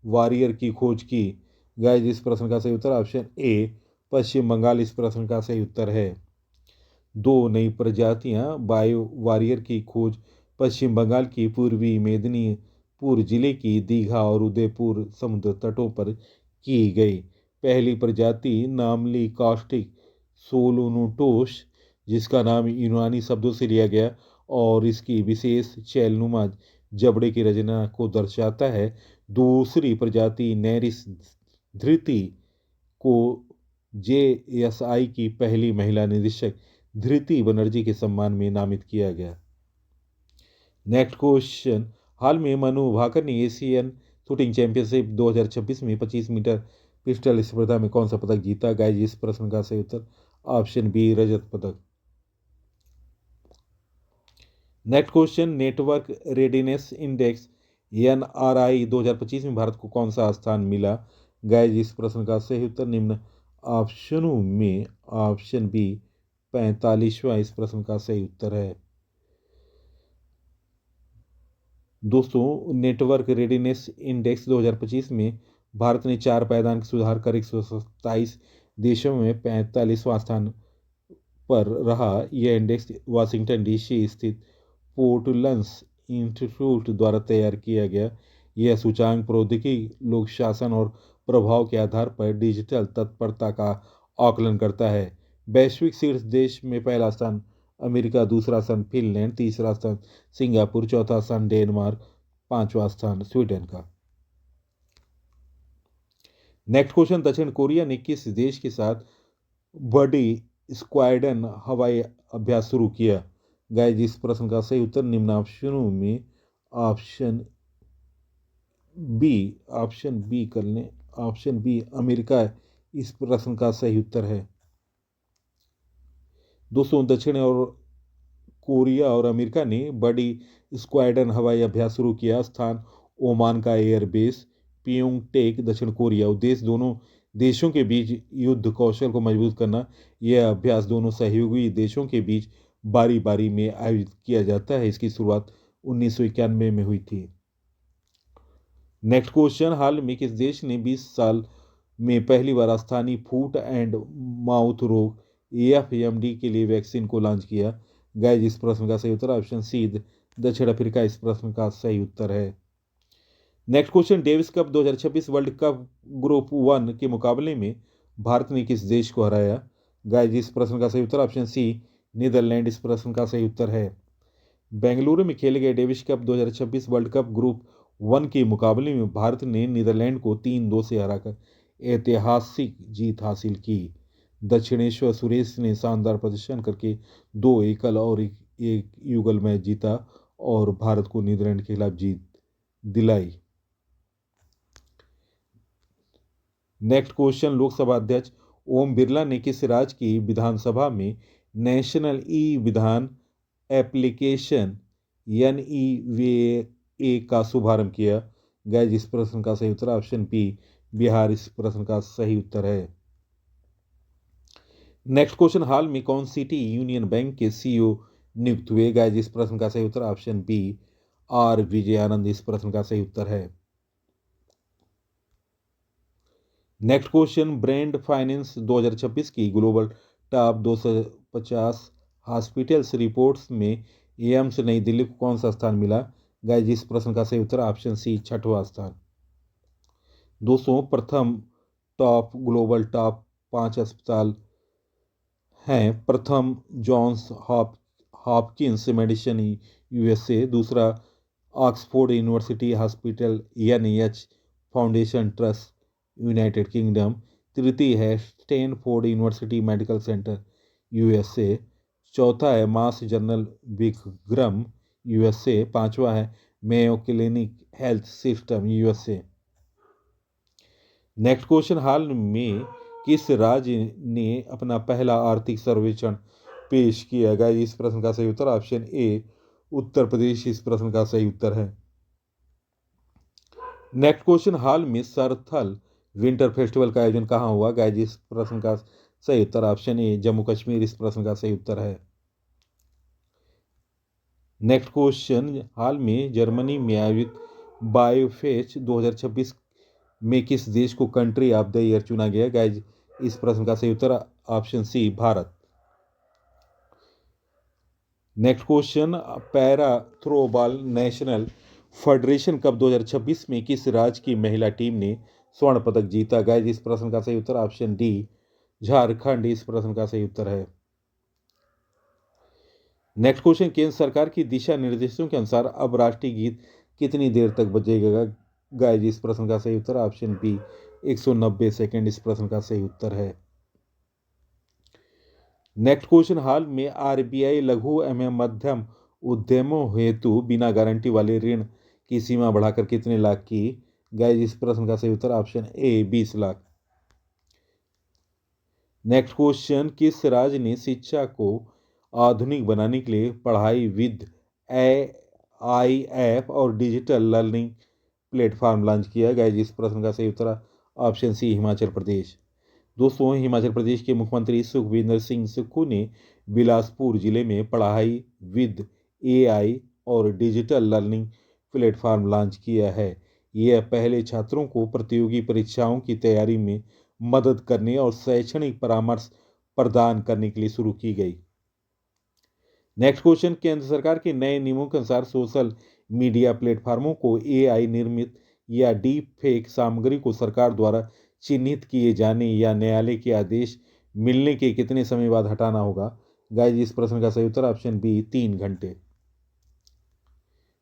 [SPEAKER 1] वॉरियर की खोज की? गाइस, इस प्रश्न का सही उत्तर ऑप्शन ए पश्चिम बंगाल इस प्रश्न का सही उत्तर है। 2 नई प्रजातियां वॉरियर की खोज पश्चिम बंगाल की पूर्वी मेदिनीपुर जिले की दीघा और उदयपुर समुद्र तटों पर की गई। पहली प्रजाति नामली कास्टिक सोलोनोटोस, जिसका नाम यूनानी शब्दों से लिया गया और इसकी विशेष चैलनुमा जबड़े की रचना को दर्शाता है। दूसरी प्रजाति नेरिस धृति को JSI की पहली महिला निदेशक धृति बनर्जी के सम्मान में नामित किया गया। नेक्स्ट क्वेश्चन, हाल में मनु भाकर ने एशियन शूटिंग चैंपियनशिप 2026 में 25 मीटर पिस्टल स्पर्धा में कौन सा पदक जीता? गाइस, इस प्रश्न का सही उत्तर ऑप्शन बी रजत पदक। Next question, network readiness index NRI 2025 में भारत को कौन सा स्थान मिला? गाइस, इस प्रश्न का सही उत्तर निम्न ऑप्शनों में ऑप्शन बी 45वां इस प्रश्न का सही उत्तर है। दोस्तों, नेटवर्क रेडीनेस इंडेक्स 2025 में भारत ने 4 पायदान सुधार कर 127 देशों में 45वां स्थान पर रहा। यह इंडेक्स वाशिंगटन डीसी स्थित पोर्टलन्स इंस्टीट्यूट द्वारा तैयार किया गया। यह सूचांक प्रौद्योगिकी, लोक शासन और प्रभाव के आधार पर डिजिटल तत्परता का आकलन करता है। वैश्विक शीर्ष देश में पहला स्थान अमेरिका, दूसरा स्थान फिनलैंड, तीसरा स्थान सिंगापुर, चौथा स्थान डेनमार्क, पांचवा स्थान स्वीडन का। नेक्स्ट क्वेश्चन, दक्षिण कोरिया ने किस देश के साथ बड़ी स्क्वाड्रन हवाई अभ्यास शुरू किया? गाइस, इस प्रश्न का सही उत्तर निम्न ऑप्शनों में ऑप्शन बी कर लें। ऑप्शन बी अमेरिका इस प्रश्न का सही उत्तर है। दोस्तों, दक्षिण और कोरिया और अमेरिका ने बड़ी स्क्वाड्रन हवाई अभ्यास शुरू किया। स्थान ओमान का एयरबेस प्योंगटेक, दक्षिण कोरिया। उद्देश्य दोनों देशों के बीच युद्ध कौशल को मजबूत करना। यह अभ्यास दोनों सहयोगी देशों के बीच बारी बारी में आयोजित किया जाता है। इसकी शुरुआत 1991 में हुई थी। नेक्स्ट क्वेश्चन, हाल में किस देश ने 20 साल में पहली बार स्थानीय फुट एंड माउथ रोग AFMD के लिए वैक्सीन को लॉन्च किया? गाइस, इस प्रश्न का सही उत्तर ऑप्शन सी दक्षिण अफ्रीका इस प्रश्न का सही उत्तर है। Next question, Davis cup 2026 world cup group 1 के मुकाबले में भारत ने किस देश को हराया? गाइस, इस प्रश्न का सही उत्तर ऑप्शन सी नीदरलैंड इस प्रश्न का सही उत्तर है। बेंगलुरु में खेले गए Davis cup 2026 world cup group 1 के मुकाबले में भारत ने नीदरलैंड को 3-2 से हराकर ऐतिहासिक जीत हासिल की। दक्षिणेश्वर सुरेश ने शानदार प्रदर्शन करके 2 एकल और एक युगल मैच जीता और भारत को नीदरलैंड के खिलाफ जीत दिलाई। नेक्स्ट क्वेश्चन, लोकसभा अध्यक्ष ओम बिरला ने किस राज्य की विधानसभा में नेशनल ई विधान एप्लीकेशन NEVA का शुभारंभ किया? गाइस, इस प्रश्न का सही उत्तर ऑप्शन बी बिहार इस प्रश्न का सही उत्तर है। नेक्स्ट क्वेश्चन, हाल में कौन सिटी यूनियन बैंक के CEO नियुक्त हुए? गाइस, इस प्रश्न का सही उत्तर ऑप्शन बी R विजयानंद इस प्रश्न का सही उत्तर है। नेक्स्ट क्वेश्चन, ब्रांड फाइनेंस 2026 की ग्लोबल टॉप 250 हॉस्पिटल्स रिपोर्ट्स में एम्स नई दिल्ली को कौन सा स्थान मिला? गाइस, इस प्रश्न का सही उत्तर ऑप्शन सी 6वां स्थान। दोस्तों, प्रथम ग्लोबल टॉप 5 अस्पताल हैं। प्रथम जॉन्स हॉपकिंस मेडिसिन USA, दूसरा Oxford university hospital NIH foundation trust United Kingdom, तृतीय है Stanford university medical centre USA, चौथा है मास जनरल विक्रम USA, पांचवा है Mayo clinic health system USA। Next question, हाल में किस राज्य ने अपना पहला आर्थिक सर्वेक्षण पेश किया? गाइस, इस प्रश्न का सही उत्तर ऑप्शन ए उत्तर प्रदेश इस प्रश्न का सही उत्तर है। नेक्स्ट क्वेश्चन, हाल में सरथल विंटर फेस्टिवल का आयोजन कहाँ हुआ? गाइस, इस प्रश्न का सही उत्तर ऑप्शन ए जम्मू कश्मीर इस प्रश्न का सही उत्तर है। नेक्स्ट क्वेश्चन, हाल में जर्मनी में आयोजित बायोफेस्ट 2026 में किस देश को कंट्री ऑफ द ईयर चुना गया? गाइस, इस प्रश्न का सही उत्तर ऑप्शन सी भारत। Next question, para throwball national federation cup 2026 में किस राज्य की महिला टीम ने स्वर्ण पदक जीता? गाइस, इस प्रश्न का सही उत्तर ऑप्शन डी झारखंड इस प्रश्न का सही उत्तर है। नेक्स्ट क्वेश्चन, केंद्र सरकार की दिशा निर्देशों के अनुसार अब राष्ट्रीय गीत कितनी देर तक बजेगा? गाइस, इस प्रश्न का सही उत्तर ऑप्शन बी 190 सेकेंड इस प्रश्न का सही उत्तर है। नेक्स्ट क्वेश्चन, हाल में RBI लघु एवं मध्यम उद्यमों हेतु बिना गारंटी वाले ऋण की सीमा बढ़ाकर कितने लाख की? गाइस, इस प्रश्न का सही उत्तर option A 20 lakh. Next question, किस राज्य ने शिक्षा को आधुनिक बनाने के लिए पढ़ाई विद AI ऐप और डिजिटल लर्निंग प्लेटफॉर्म लॉन्च किया? गाइस, इस प्रश्न का सही उत्तर ऑप्शन सी हिमाचल प्रदेश। दोस्तों, हिमाचल प्रदेश के मुख्यमंत्री सुखविंदर सिंह सुक्खू ने बिलासपुर जिले में पढ़ाई विद AI और डिजिटल लर्निंग प्लेटफॉर्म लॉन्च किया है। यह पहले छात्रों को प्रतियोगी परीक्षाओं की तैयारी में मदद करने और शैक्षणिक परामर्श प्रदान करने के लिए शुरू की गई। नेक्स्ट क्वेश्चन, केंद्र सरकार के नए नियमों के अनुसार सोशल मीडिया प्लेटफॉर्मों को एआई निर्मित या डीप फेक सामग्री को सरकार द्वारा चिन्हित किए जाने या न्यायालय के आदेश मिलने के कितने समय बाद हटाना होगा? गाइस, इस प्रश्न का सही उत्तर ऑप्शन बी, 3 घंटे।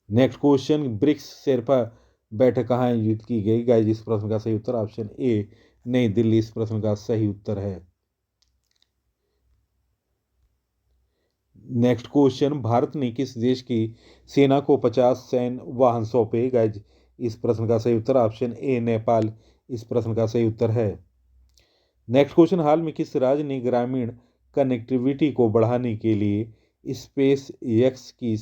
[SPEAKER 1] नेक्स्ट क्वेश्चन, ब्रिक्स शेरपा बैठक कहाँ आयोजित की गई? गाइस, इस प्रश्न का सही उत्तर ऑप्शन ए, नई दिल्ली इस प्रश्न का सही उत्तर है। नेक्स्ट क्वेश्चन, भारत ने किस देश की सेना को 50 सैन्य वाहन सौंपे? गाइस, इस प्रश्न का सही उत्तर ऑप्शन ए, नेपाल इस प्रश्न का सही उत्तर है। नेक्स्ट क्वेश्चन, हाल में किस राज्य ने ग्रामीण कनेक्टिविटी को बढ़ाने के लिए स्पेस एक्स की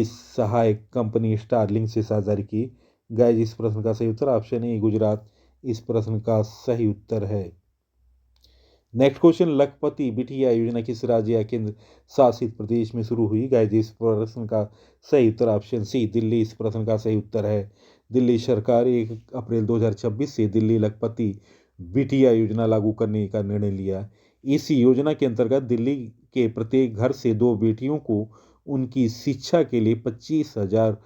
[SPEAKER 1] सहायक कंपनी स्टारलिंक से साझेदारी की? गाइस, इस प्रश्न का सही उत्तर ऑप्शन ए, गुजरात इस प्रश्न का सही उत्तर है। नेक्स्ट क्वेश्चन, लखपति बिटिया योजना किस राज्य या केंद्र शासित प्रदेश में शुरू हुई? गाइस, इस प्रश्न का सही उत्तर ऑप्शन सी, दिल्ली इस प्रश्न का सही उत्तर है। दिल्ली सरकार 1 अप्रैल 2026 से दिल्ली लखपति बिटिया योजना लागू करने का निर्णय लिया। इस योजना के अंतर्गत दिल्ली के प्रत्येक घर से 2 बेटियों को उनकी शिक्षा के लिए 25,000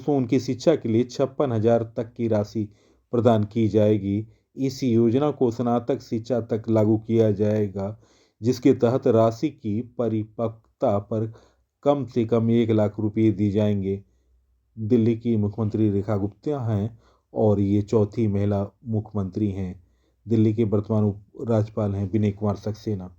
[SPEAKER 1] उनकी शिक्षा के लिए 56,000 तक की राशि प्रदान की जाएगी। इस योजना को स्नातक शिक्षा तक लागू किया जाएगा, जिसके तहत राशि की परिपक्वता पर कम से कम 1 लाख रुपये दिए जाएंगे। दिल्ली की मुख्यमंत्री रेखा गुप्ता हैं और ये चौथी महिला मुख्यमंत्री हैं। दिल्ली के वर्तमान उप राज्यपाल हैं विनय कुमार सक्सेना।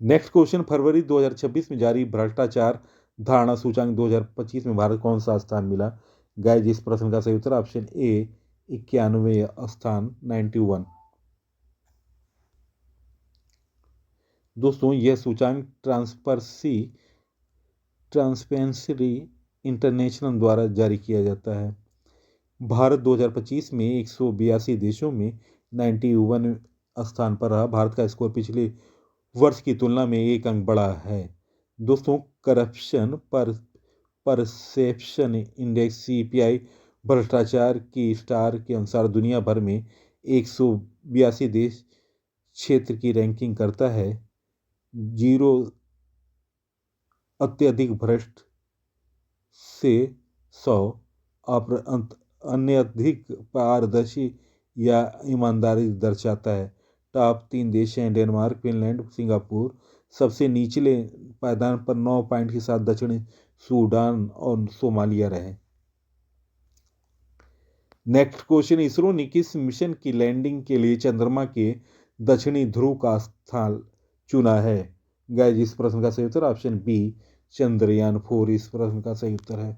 [SPEAKER 1] नेक्स्ट क्वेश्चन, फरवरी 2026 में जारी भ्रष्टाचार धारणा सूचांक 2025 में भारत कौन सा स्थान मिला? गाइस, इस प्रश्न का सही उत्तर ऑप्शन ए, 91 स्थान, 91। दोस्तों, यह सूचांक ट्रांसपेरेंसी इंटरनेशनल द्वारा जारी किया जाता है। भारत 2025 में 182 देशों में 91 स्थान पर रहा। भारत का स्कोर पिछले वर्ष की तुलना में 1 अंक बढ़ा है। दोस्तों, करप्शन परसेप्शन इंडेक्स सीपीआई भ्रष्टाचार की स्टार के अनुसार दुनिया भर में 182 देश क्षेत्र की रैंकिंग करता है। 0 अत्यधिक भ्रष्ट से 100 अन्य अधिक पारदर्शी या ईमानदारी दर्शाता है। टॉप 3 देश हैं डेनमार्क, फिनलैंड, सिंगापुर। सबसे निचले पायदान पर 9 पॉइंट के साथ दक्षिणी सूडान और सोमालिया रहे। नेक्स्ट क्वेश्चन, इसरो ने किस मिशन की लैंडिंग के लिए चंद्रमा के दक्षिणी ध्रुव का स्थान चुना है? गाइस, इस प्रश्न का सही उत्तर ऑप्शन बी, चंद्रयान 4 इस प्रश्न का सही उत्तर है।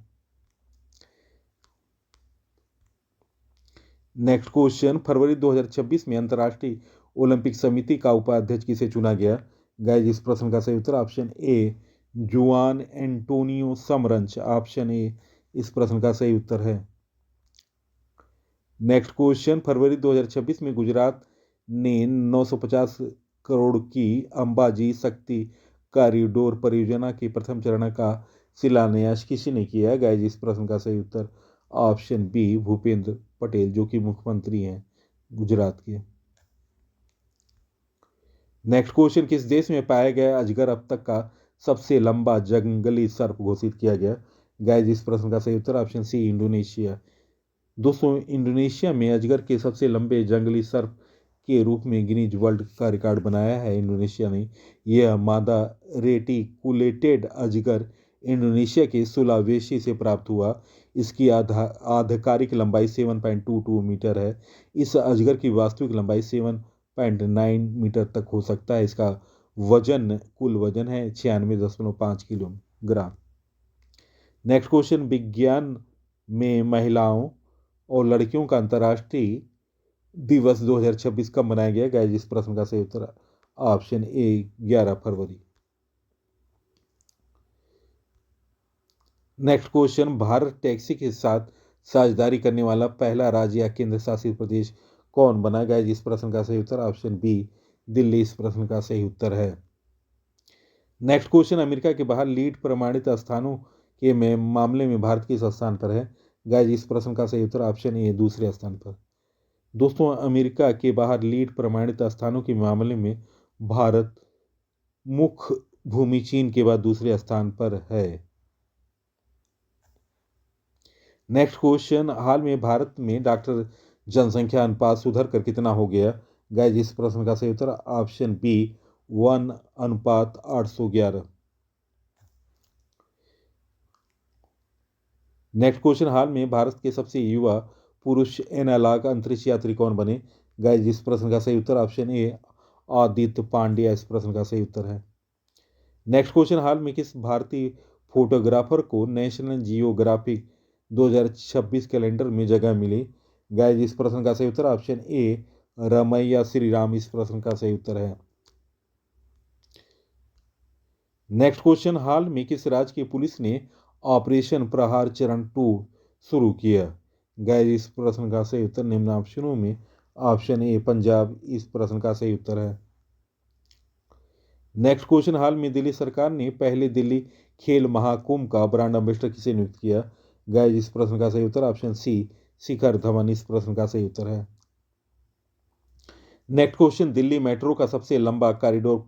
[SPEAKER 1] नेक्स्ट क्वेश्चन, फरवरी 2026 में अंतर्राष्ट्रीय ओलंपिक समिति का उपाध्यक्ष किसे चुना गया? गाइस, इस प्रश्न का सही उत्तर ऑप्शन ए, जुआन एंटोनियो समरंच ऑप्शन ए इस प्रश्न का सही उत्तर है। नेक्स्ट क्वेश्चन, फरवरी 2026 में गुजरात ने 950 करोड़ की अंबाजी शक्ति कॉरिडोर परियोजना के प्रथम चरण का शिलान्यास किसने किया? गाइस, इस प्रश्न का सही उत्तर ऑप्शन बी, भूपेंद्र पटेल, जो कि मुख्यमंत्री हैं गुजरात के। नेक्स्ट क्वेश्चन, किस देश में पाया गया अजगर अब तक का सबसे लंबा जंगली सर्प घोषित किया गया? गाइस, इस प्रश्न का सही उत्तर ऑप्शन सी, इंडोनेशिया। दोस्तों, इंडोनेशिया में अजगर के सबसे लंबे जंगली सर्प के रूप में गिनीज वर्ल्ड का रिकॉर्ड बनाया है इंडोनेशिया ने। यह मादा रेटिकुलेटेड अजगर इंडोनेशिया के सुलावेसी से प्राप्त हुआ। इसकी आधिकारिक लंबाई 7.22 मीटर है। इस अजगर की वास्तविक लंबाई 7.9 मीटर तक हो सकता है। इसका कुल वजन है 96.5 किलोग्राम। नेक्स्ट क्वेश्चन, विज्ञान में महिलाओं और लड़कियों का अंतर्राष्ट्रीय दिवस 2026 कब मनाया गया? गाइस, इस प्रश्न का सही उत्तर ऑप्शन ए, 11 फरवरी। नेक्स्ट क्वेश्चन, भारत टैक्सी के साथ साझेदारी करने वाला पहला राज्य या केंद्र शासित प्रदेश कौन बना? गाइस, इस प्रश्न का सही उत्तर ऑप्शन बी, दिल्ली इस प्रश्न का सही उत्तर है। नेक्स्ट क्वेश्चन, अमेरिका के बाहर लीड प्रमाणित स्थानों के मामले में भारत किस स्थान पर है? गाइस, इस प्रश्न का सही उत्तर ऑप्शन ए, दूसरे स्थान पर। दोस्तों, अमेरिका के बाहर लीड प्रमाणित स्थानों के मामले में भारत मुख्य भूमि चीन के बाद दूसरे स्थान पर है। नेक्स्ट क्वेश्चन, हाल में भारत में डॉक्टर जनसंख्या अनुपात सुधर कर कितना हो गया? गाइस, इस प्रश्न का सही उत्तर ऑप्शन बी 1:811। नेक्स्ट क्वेश्चन, हाल में भारत के सबसे युवा पुरुष एनालॉग अंतरिक्ष यात्री कौन बने? गाइस, इस प्रश्न का सही उत्तर ऑप्शन ए आदित्य पांड्या इस प्रश्न का सही उत्तर है। नेक्स्ट क्वेश्चन, हाल में किस भारतीय फोटोग्राफर को नेशनल जियोग्राफिक 2026 कैलेंडर में जगह मिली? गाइस, इस प्रश्न का सही उत्तर ऑप्शन ए रमैया श्रीराम इस प्रश्न का सही उत्तर है। नेक्स्ट क्वेश्चन, हाल में किस राज्य की पुलिस ने ऑपरेशन प्रहार चरण 2 शुरू किया? गाइस, इस प्रश्न का सही उत्तर निम्न ऑप्शनों में ऑप्शन ए पंजाब इस प्रश्न का सही उत्तर है। नेक्स्ट क्वेश्चन, हाल में दिल्ली सरकार ने पहले दिल्ली खेल महाकुंभ का ब्रांड एम्बेसडर किसे नियुक्त किया? गाइस, इस प्रश्न का सही उत्तर ऑप्शन सी शिखर धवन इस प्रश्न का सही उत्तर है। नेक्स्ट क्वेश्चन, दिल्ली मेट्रो का सबसे लंबा कॉरिडोर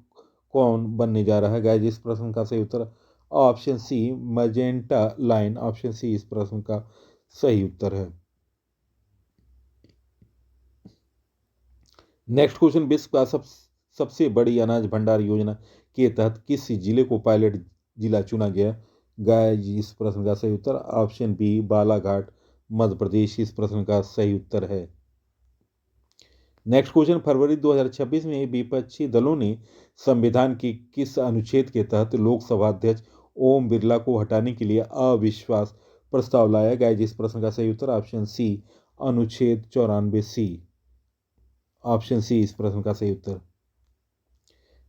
[SPEAKER 1] कौन बनने जा रहा है? गाइस, इस प्रश्न का सही उत्तर option C magenta line option C इस प्रश्न का सही उत्तर है। नेक्स्ट क्वेश्चन, विश्व का सबसे बड़ी अनाज भंडार योजना के तहत किस जिले को पायलट जिला चुना गया? गाइस, इस प्रश्न का सही उत्तर ऑप्शन बी बालाघाट मध्य प्रदेश इस प्रश्न का सही उत्तर है। नेक्स्ट क्वेश्चन, फरवरी 2026 में विपक्षी दलों ने संविधान के किस अनुच्छेद के तहत लोकसभा अध्यक्ष ओम बिरला को हटाने के लिए अविश्वास प्रस्ताव लाया? गाइस, इस प्रश्न का सही उत्तर ऑप्शन सी अनुच्छेद 94C ऑप्शन सी इस प्रश्न का सही उत्तर।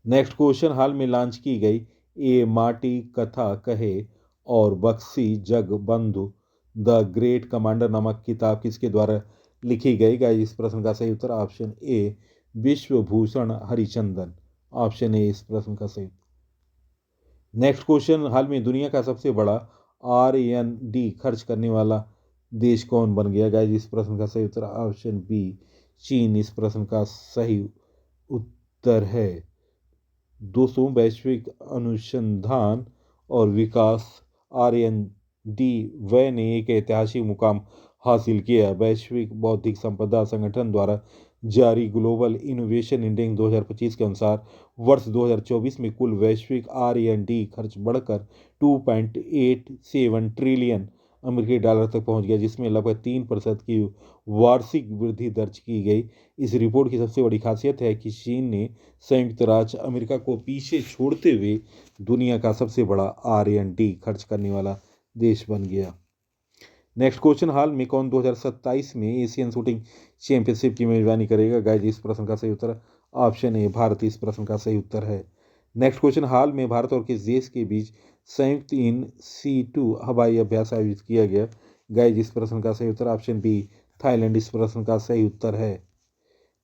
[SPEAKER 1] नेक्स्ट क्वेश्चन, हाल में लॉन्च की गई ए माटी कथा कहे और बक्सी जग बंधु द ग्रेट कमांडर नामक किताब किसके द्वारा लिखी गई? गाइस, इस प्रश्न का सही उत्तर option A Vishwabhushan Harichandan option A इस प्रश्न का सही। नेक्स्ट क्वेश्चन, हाल में दुनिया का सबसे बड़ा R&D खर्च करने वाला देश कौन बन गया? गाइस, इस प्रश्न का सही उत्तर ऑप्शन बी चीन इस प्रश्न का सही उत्तर है। दोस्तों, वैश्विक अनुसंधान और विकास R&D वय ने एक ऐतिहासिक मुकाम हासिल किया। वैश्विक बौद्धिक संपदा संगठन द्वारा जारी ग्लोबल इनोवेशन इंडेक्स 2025 के अनुसार वर्ष 2024 में कुल वैश्विक R&D खर्च बढ़कर 2.87 ट्रिलियन अमेरिकी डॉलर तक पहुंच गया, जिसमें लगभग 3% की वार्षिक वृद्धि दर्ज की गई। इस रिपोर्ट की सबसे बड़ी खासियत है कि चीन ने संयुक्त राज्य अमेरिका को पीछे छोड़ते हुए दुनिया का सबसे बड़ा R&D खर्च करने वाला देश बन गया। नेक्स्ट क्वेश्चन, हाल में कौन 2027 में एशियन शूटिंग चैंपियनशिप की मेजबानी करेगा? गाइस, इस प्रश्न का सही उत्तर ऑप्शन ए भारत इस प्रश्न का सही उत्तर है। नेक्स्ट क्वेश्चन, हाल में भारत और किस देश के बीच संयुक्त इन C2 हवाई अभ्यास आयोजित किया गया? गाइस, इस प्रश्न का सही उत्तर ऑप्शन बी थाईलैंड इस प्रश्न का सही उत्तर है।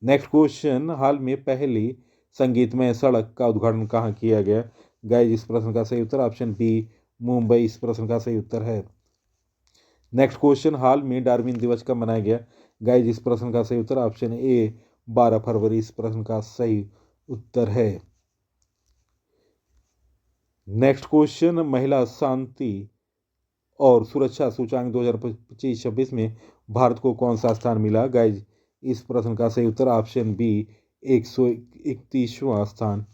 [SPEAKER 1] नेक्स्ट क्वेश्चन, हाल में पहली संगीतमय सड़क का उद्घाटन कहाँ किया गया? गाइस, इस प्रश्न का सही उत्तर ऑप्शन बी मुंबई इस प्रश्न का सही उत्तर है। नेक्स्ट क्वेश्चन, हाल में डार्विन दिवस कब मनाया गया? गाइस, इस प्रश्न का सही उत्तर ऑप्शन ए 12 फरवरी इस प्रश्न का सही उत्तर है। नेक्स्ट क्वेश्चन, महिला शांति और सुरक्षा सूचांक 2025-26 में भारत को कौन सा स्थान मिला? गाइस, इस प्रश्न का सही उत्तर ऑप्शन बी 131वां स्थान।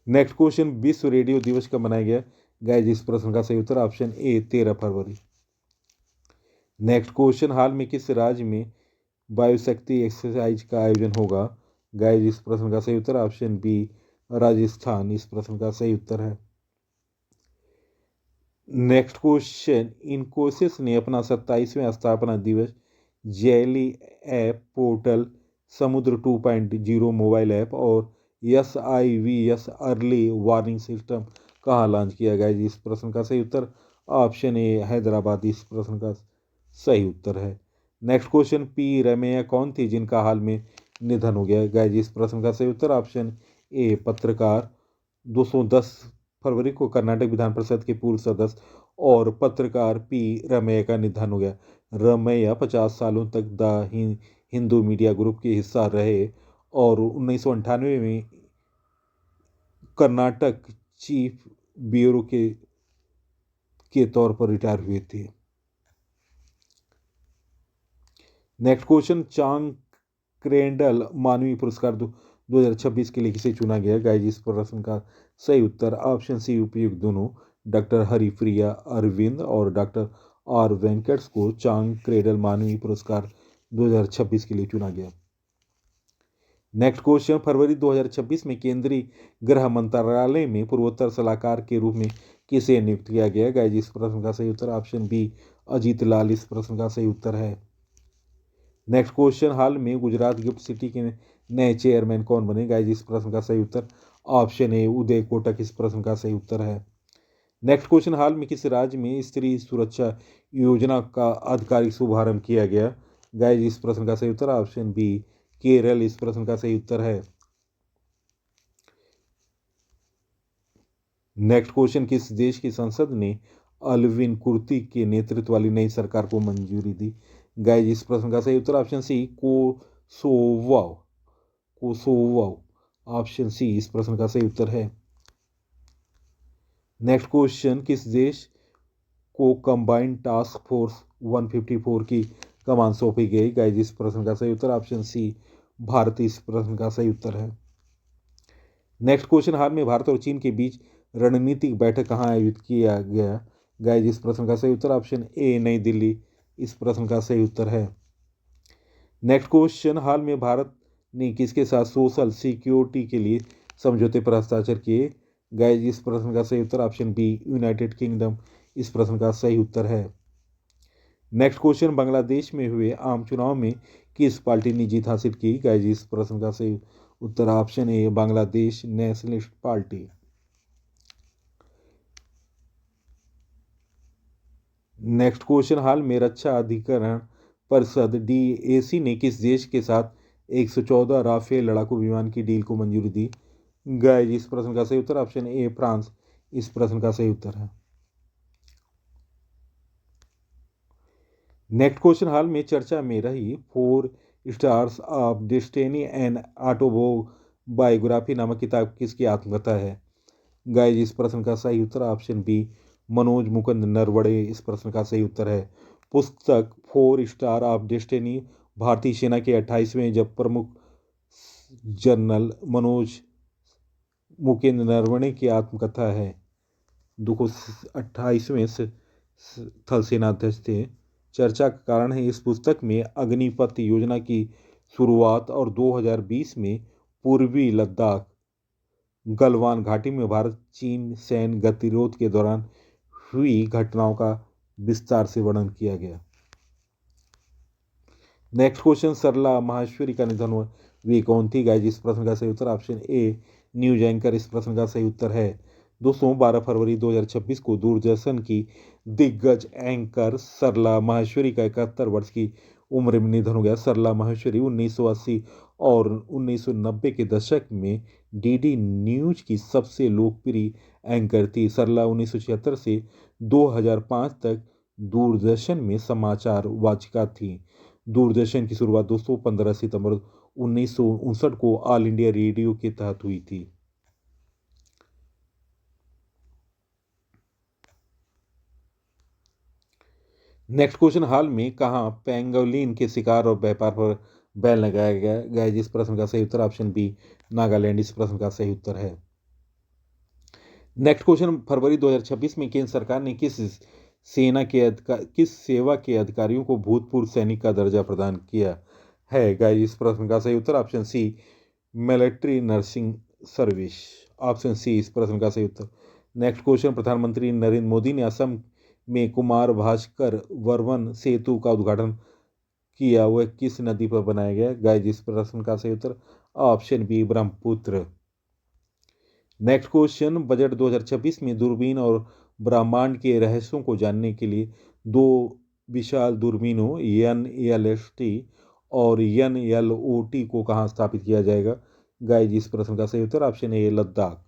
[SPEAKER 1] नेक्स्ट क्वेश्चन, विश्व रेडियो दिवस कब मनाया गया? गाइस, इस प्रश्न का सही उत्तर ऑप्शन ए 13 फरवरी। नेक्स्ट क्वेश्चन, हाल में किस राज्य में वायुशक्ति एक्सरसाइज का आयोजन होगा? गाइस, इस प्रश्न का सही उत्तर ऑप्शन बी राजस्थान इस प्रश्न का सही उत्तर है। नेक्स्ट क्वेश्चन, इन्फोसिस ने अपना 27वां स्थापना दिवस जैली ऐप पोर्टल समुद्र 2.0 मोबाइल ऐप और SIVS अर्ली वार्निंग सिस्टम कहाँ लॉन्च किया गया? इस प्रश्न का सही उत्तर ऑप्शन ए हैदराबाद इस प्रश्न का सही उत्तर है। नेक्स्ट क्वेश्चन, P रमैया कौन थी जिनका हाल में निधन हो गया? गाइस, इस प्रश्न का सही उत्तर ऑप्शन ए पत्रकार 210 फरवरी को कर्नाटक विधान परिषद के पूर्व सदस्य और पत्रकार P रमैया का निधन हो गया। रमैया 50 सालों तक द हिंदू मीडिया ग्रुप के हिस्सा रहे और 1998 में कर्नाटक चीफ ब्यूरो के तौर पर रिटायर हुए थे। नेक्स्ट क्वेश्चन, चांग क्रेंडल मानवीय पुरस्कार 2026 के लिए किसे चुना गया? गाइस, इस प्रश्न का सही उत्तर ऑप्शन सी उपयुक्त दोनों डॉक्टर हरिप्रिया अरविंद और डॉक्टर आर वेंकट्स को चांग क्रेडल मानवीय पुरस्कार 2026 के लिए चुना गया। नेक्स्ट क्वेश्चन, फरवरी 2026 में केंद्रीय गृह मंत्रालय में पूर्वोत्तर सलाहकार के रूप में किसे नियुक्त किया गया? गाइस, इस प्रश्न का सही उत्तर ऑप्शन बी अजीत लाल इस प्रश्न का सही उत्तर है। नेक्स्ट क्वेश्चन, हाल में गुजरात गिफ्ट सिटी के नए चेयरमैन कौन बने? गाइस, इस प्रश्न का सही उत्तर ऑप्शन ए उदय कोटक इस प्रश्न का सही उत्तर है। नेक्स्ट क्वेश्चन, हाल में किस राज्य में स्त्री सुरक्षा योजना का आधिकारिक शुभारंभ किया गया? गाइस, इस प्रश्न का सही उत्तर ऑप्शन बी केरल इस प्रश्न का सही उत्तर है। नेक्स्ट क्वेश्चन, किस देश की संसद ने अलविन कुर्ती के नेतृत्व वाली नई सरकार को मंजूरी दी? गाइस, इस प्रश्न का सही उत्तर option C Kosovo Kosovo option C इस प्रश्न का सही उत्तर है। नेक्स्ट क्वेश्चन, किस देश को कंबाइंड टास्क फोर्स 154 की कमान सौंपी गई? गाइस, इस प्रश्न का सही उत्तर ऑप्शन सी भारत इस प्रश्न का सही उत्तर है। नेक्स्ट क्वेश्चन, हाल में भारत और चीन के बीच रणनीतिक बैठक कहाँ आयोजित किया गया? गाइस, इस प्रश्न का सही उत्तर ऑप्शन ए नई दिल्ली इस प्रश्न का सही उत्तर है। नेक्स्ट क्वेश्चन, हाल में भारत ने किसके साथ सोशल सिक्योरिटी के लिए समझौते पर हस्ताक्षर किए? गाइस, इस प्रश्न का सही उत्तर ऑप्शन बी यूनाइटेड किंगडम इस प्रश्न का सही उत्तर है। नेक्स्ट क्वेश्चन, बांग्लादेश में हुए आम चुनाव में किस पार्टी ने जीत हासिल की? गाइस, इस प्रश्न का सही उत्तर option A Bangladesh nationalist party. Next question, हाल में रक्षा अधिकरण परिषद DAC ने किस देश के साथ 114 राफेल लड़ाकू विमान की डील को मंजूरी दी? गाइस, इस प्रश्न का सही उत्तर ऑप्शन ए फ्रांस इस प्रश्न का सही उत्तर है। नेक्स्ट क्वेश्चन, हाल में चर्चा में रही 4 stars of destiny and autobiography नामक किताब किसकी आत्मकथा है? गाइस, इस प्रश्न का सही उत्तर ऑप्शन बी मनोज मुकुंद नरवड़े इस प्रश्न का सही उत्तर है। पुस्तक 4 स्टार ऑफ डेस्टिनी भारतीय सेना के 28वें जब प्रमुख जनरल मनोज मुकुंद नरवणे की आत्मकथा है। 28वें थल सेनाध्यक्ष थे। चर्चा का कारण है इस पुस्तक में अग्निपथ योजना की शुरुआत और 2020 में पूर्वी लद्दाख गलवान घाटी में भारत चीन सैन्य गतिरोध के दौरान हुई घटनाओं का विस्तार से वर्णन किया गया। नेक्स्ट क्वेश्चन, सरला माहेश्वरी का निधन वे कौन थी? गाइस, इस प्रश्न का सही उत्तर ऑप्शन ए न्यूज एंकर इस प्रश्न का सही उत्तर है। दोस्तों, 12 फरवरी 2026 को दूरदर्शन की दिग्गज एंकर सरला माहेश्वरी का 71 वर्ष की उम्र में निधन हो गया। सरला माहेश्वरी 1980 और 1990 के दशक में DD न्यूज की सबसे लोकप्रिय एंकर थी। सरला 1976 से 2005 तक दूरदर्शन में समाचार वाचिका थी। दूरदर्शन की शुरुआत दोस्तों 15 सितंबर 1959 को ऑल इंडिया रेडियो के तहत हुई थी। नेक्स्ट क्वेश्चन, हाल में कहाँ पेंगोलिन के शिकार और व्यापार पर बैन लगाया गया? गाइस, इस प्रश्न का सही उत्तर ऑप्शन बी नागालैंड इस प्रश्न का सही उत्तर है। नेक्स्ट क्वेश्चन, फरवरी 2026 में केंद्र सरकार ने किस सेवा के अधिकारियों को भूतपूर्व सैनिक का दर्जा प्रदान किया है? गाइस, इस प्रश्न का सही उत्तर option C military nursing service option C इस प्रश्न का सही उत्तर। नेक्स्ट क्वेश्चन, प्रधानमंत्री नरेंद्र मोदी ने असम में कुमार भास्कर वर्मन सेतु का उद्घाटन किया, वह किस नदी पर बनाया गया? गाइस, इस प्रश्न का सही उत्तर option B Brahmaputra. Next question, budget 2026 में दूरबीन और ब्रह्मांड के रहस्यों को जानने के लिए 2 विशाल दूरबीनों NLST और NLOT को कहाँ स्थापित किया जाएगा? गाइस, इस प्रश्न का सही उत्तर option A Ladakh.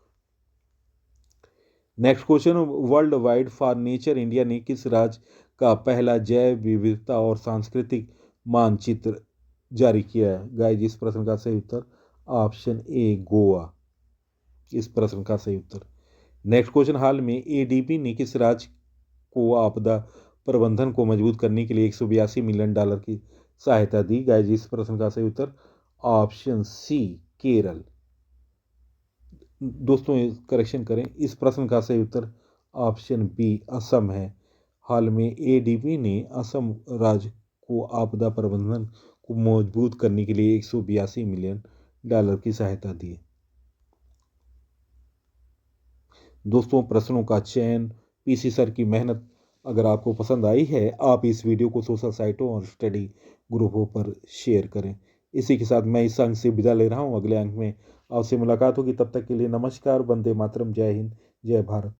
[SPEAKER 1] Next question, world wide for nature India ने किस राज्य का पहला जैव विविधता और सांस्कृतिक मानचित्र जारी किया है? गाइस, इस प्रश्न का सही उत्तर ऑप्शन ए गोवा। इस प्रश्न का सही उत्तर। नेक्स्ट क्वेश्चन, हाल में एडीबी ने किस राज्य को आपदा प्रबंधन को मजबूत करने के लिए $182 मिलियन की सहायता दी? गाइस, इस प्रश्न का सही उत्तर ऑप्शन सी केरल। दोस्तों करेक्शन करें, इस प्रश्न का सही उत्तर ऑप्शन बी असम है। हाल में एडीबी ने असम राज्य को आपदा प्रबंधन को मजबूत करने के लिए $182 मिलियन की सहायता दी। दोस्तों प्रश्नों का चयन, पीसी सर की मेहनत अगर आपको पसंद आई है, आप इस वीडियो को सोशल साइटों और स्टडी ग्रुपों पर शेयर करें। इसी के साथ मैं इस अंक से विदा ले रहा हूं। अगले अंक में आपसे मुलाकात होगी, तब तक के लिए नमस्कार, वंदे मातरम, जय हिंद, जय भारत।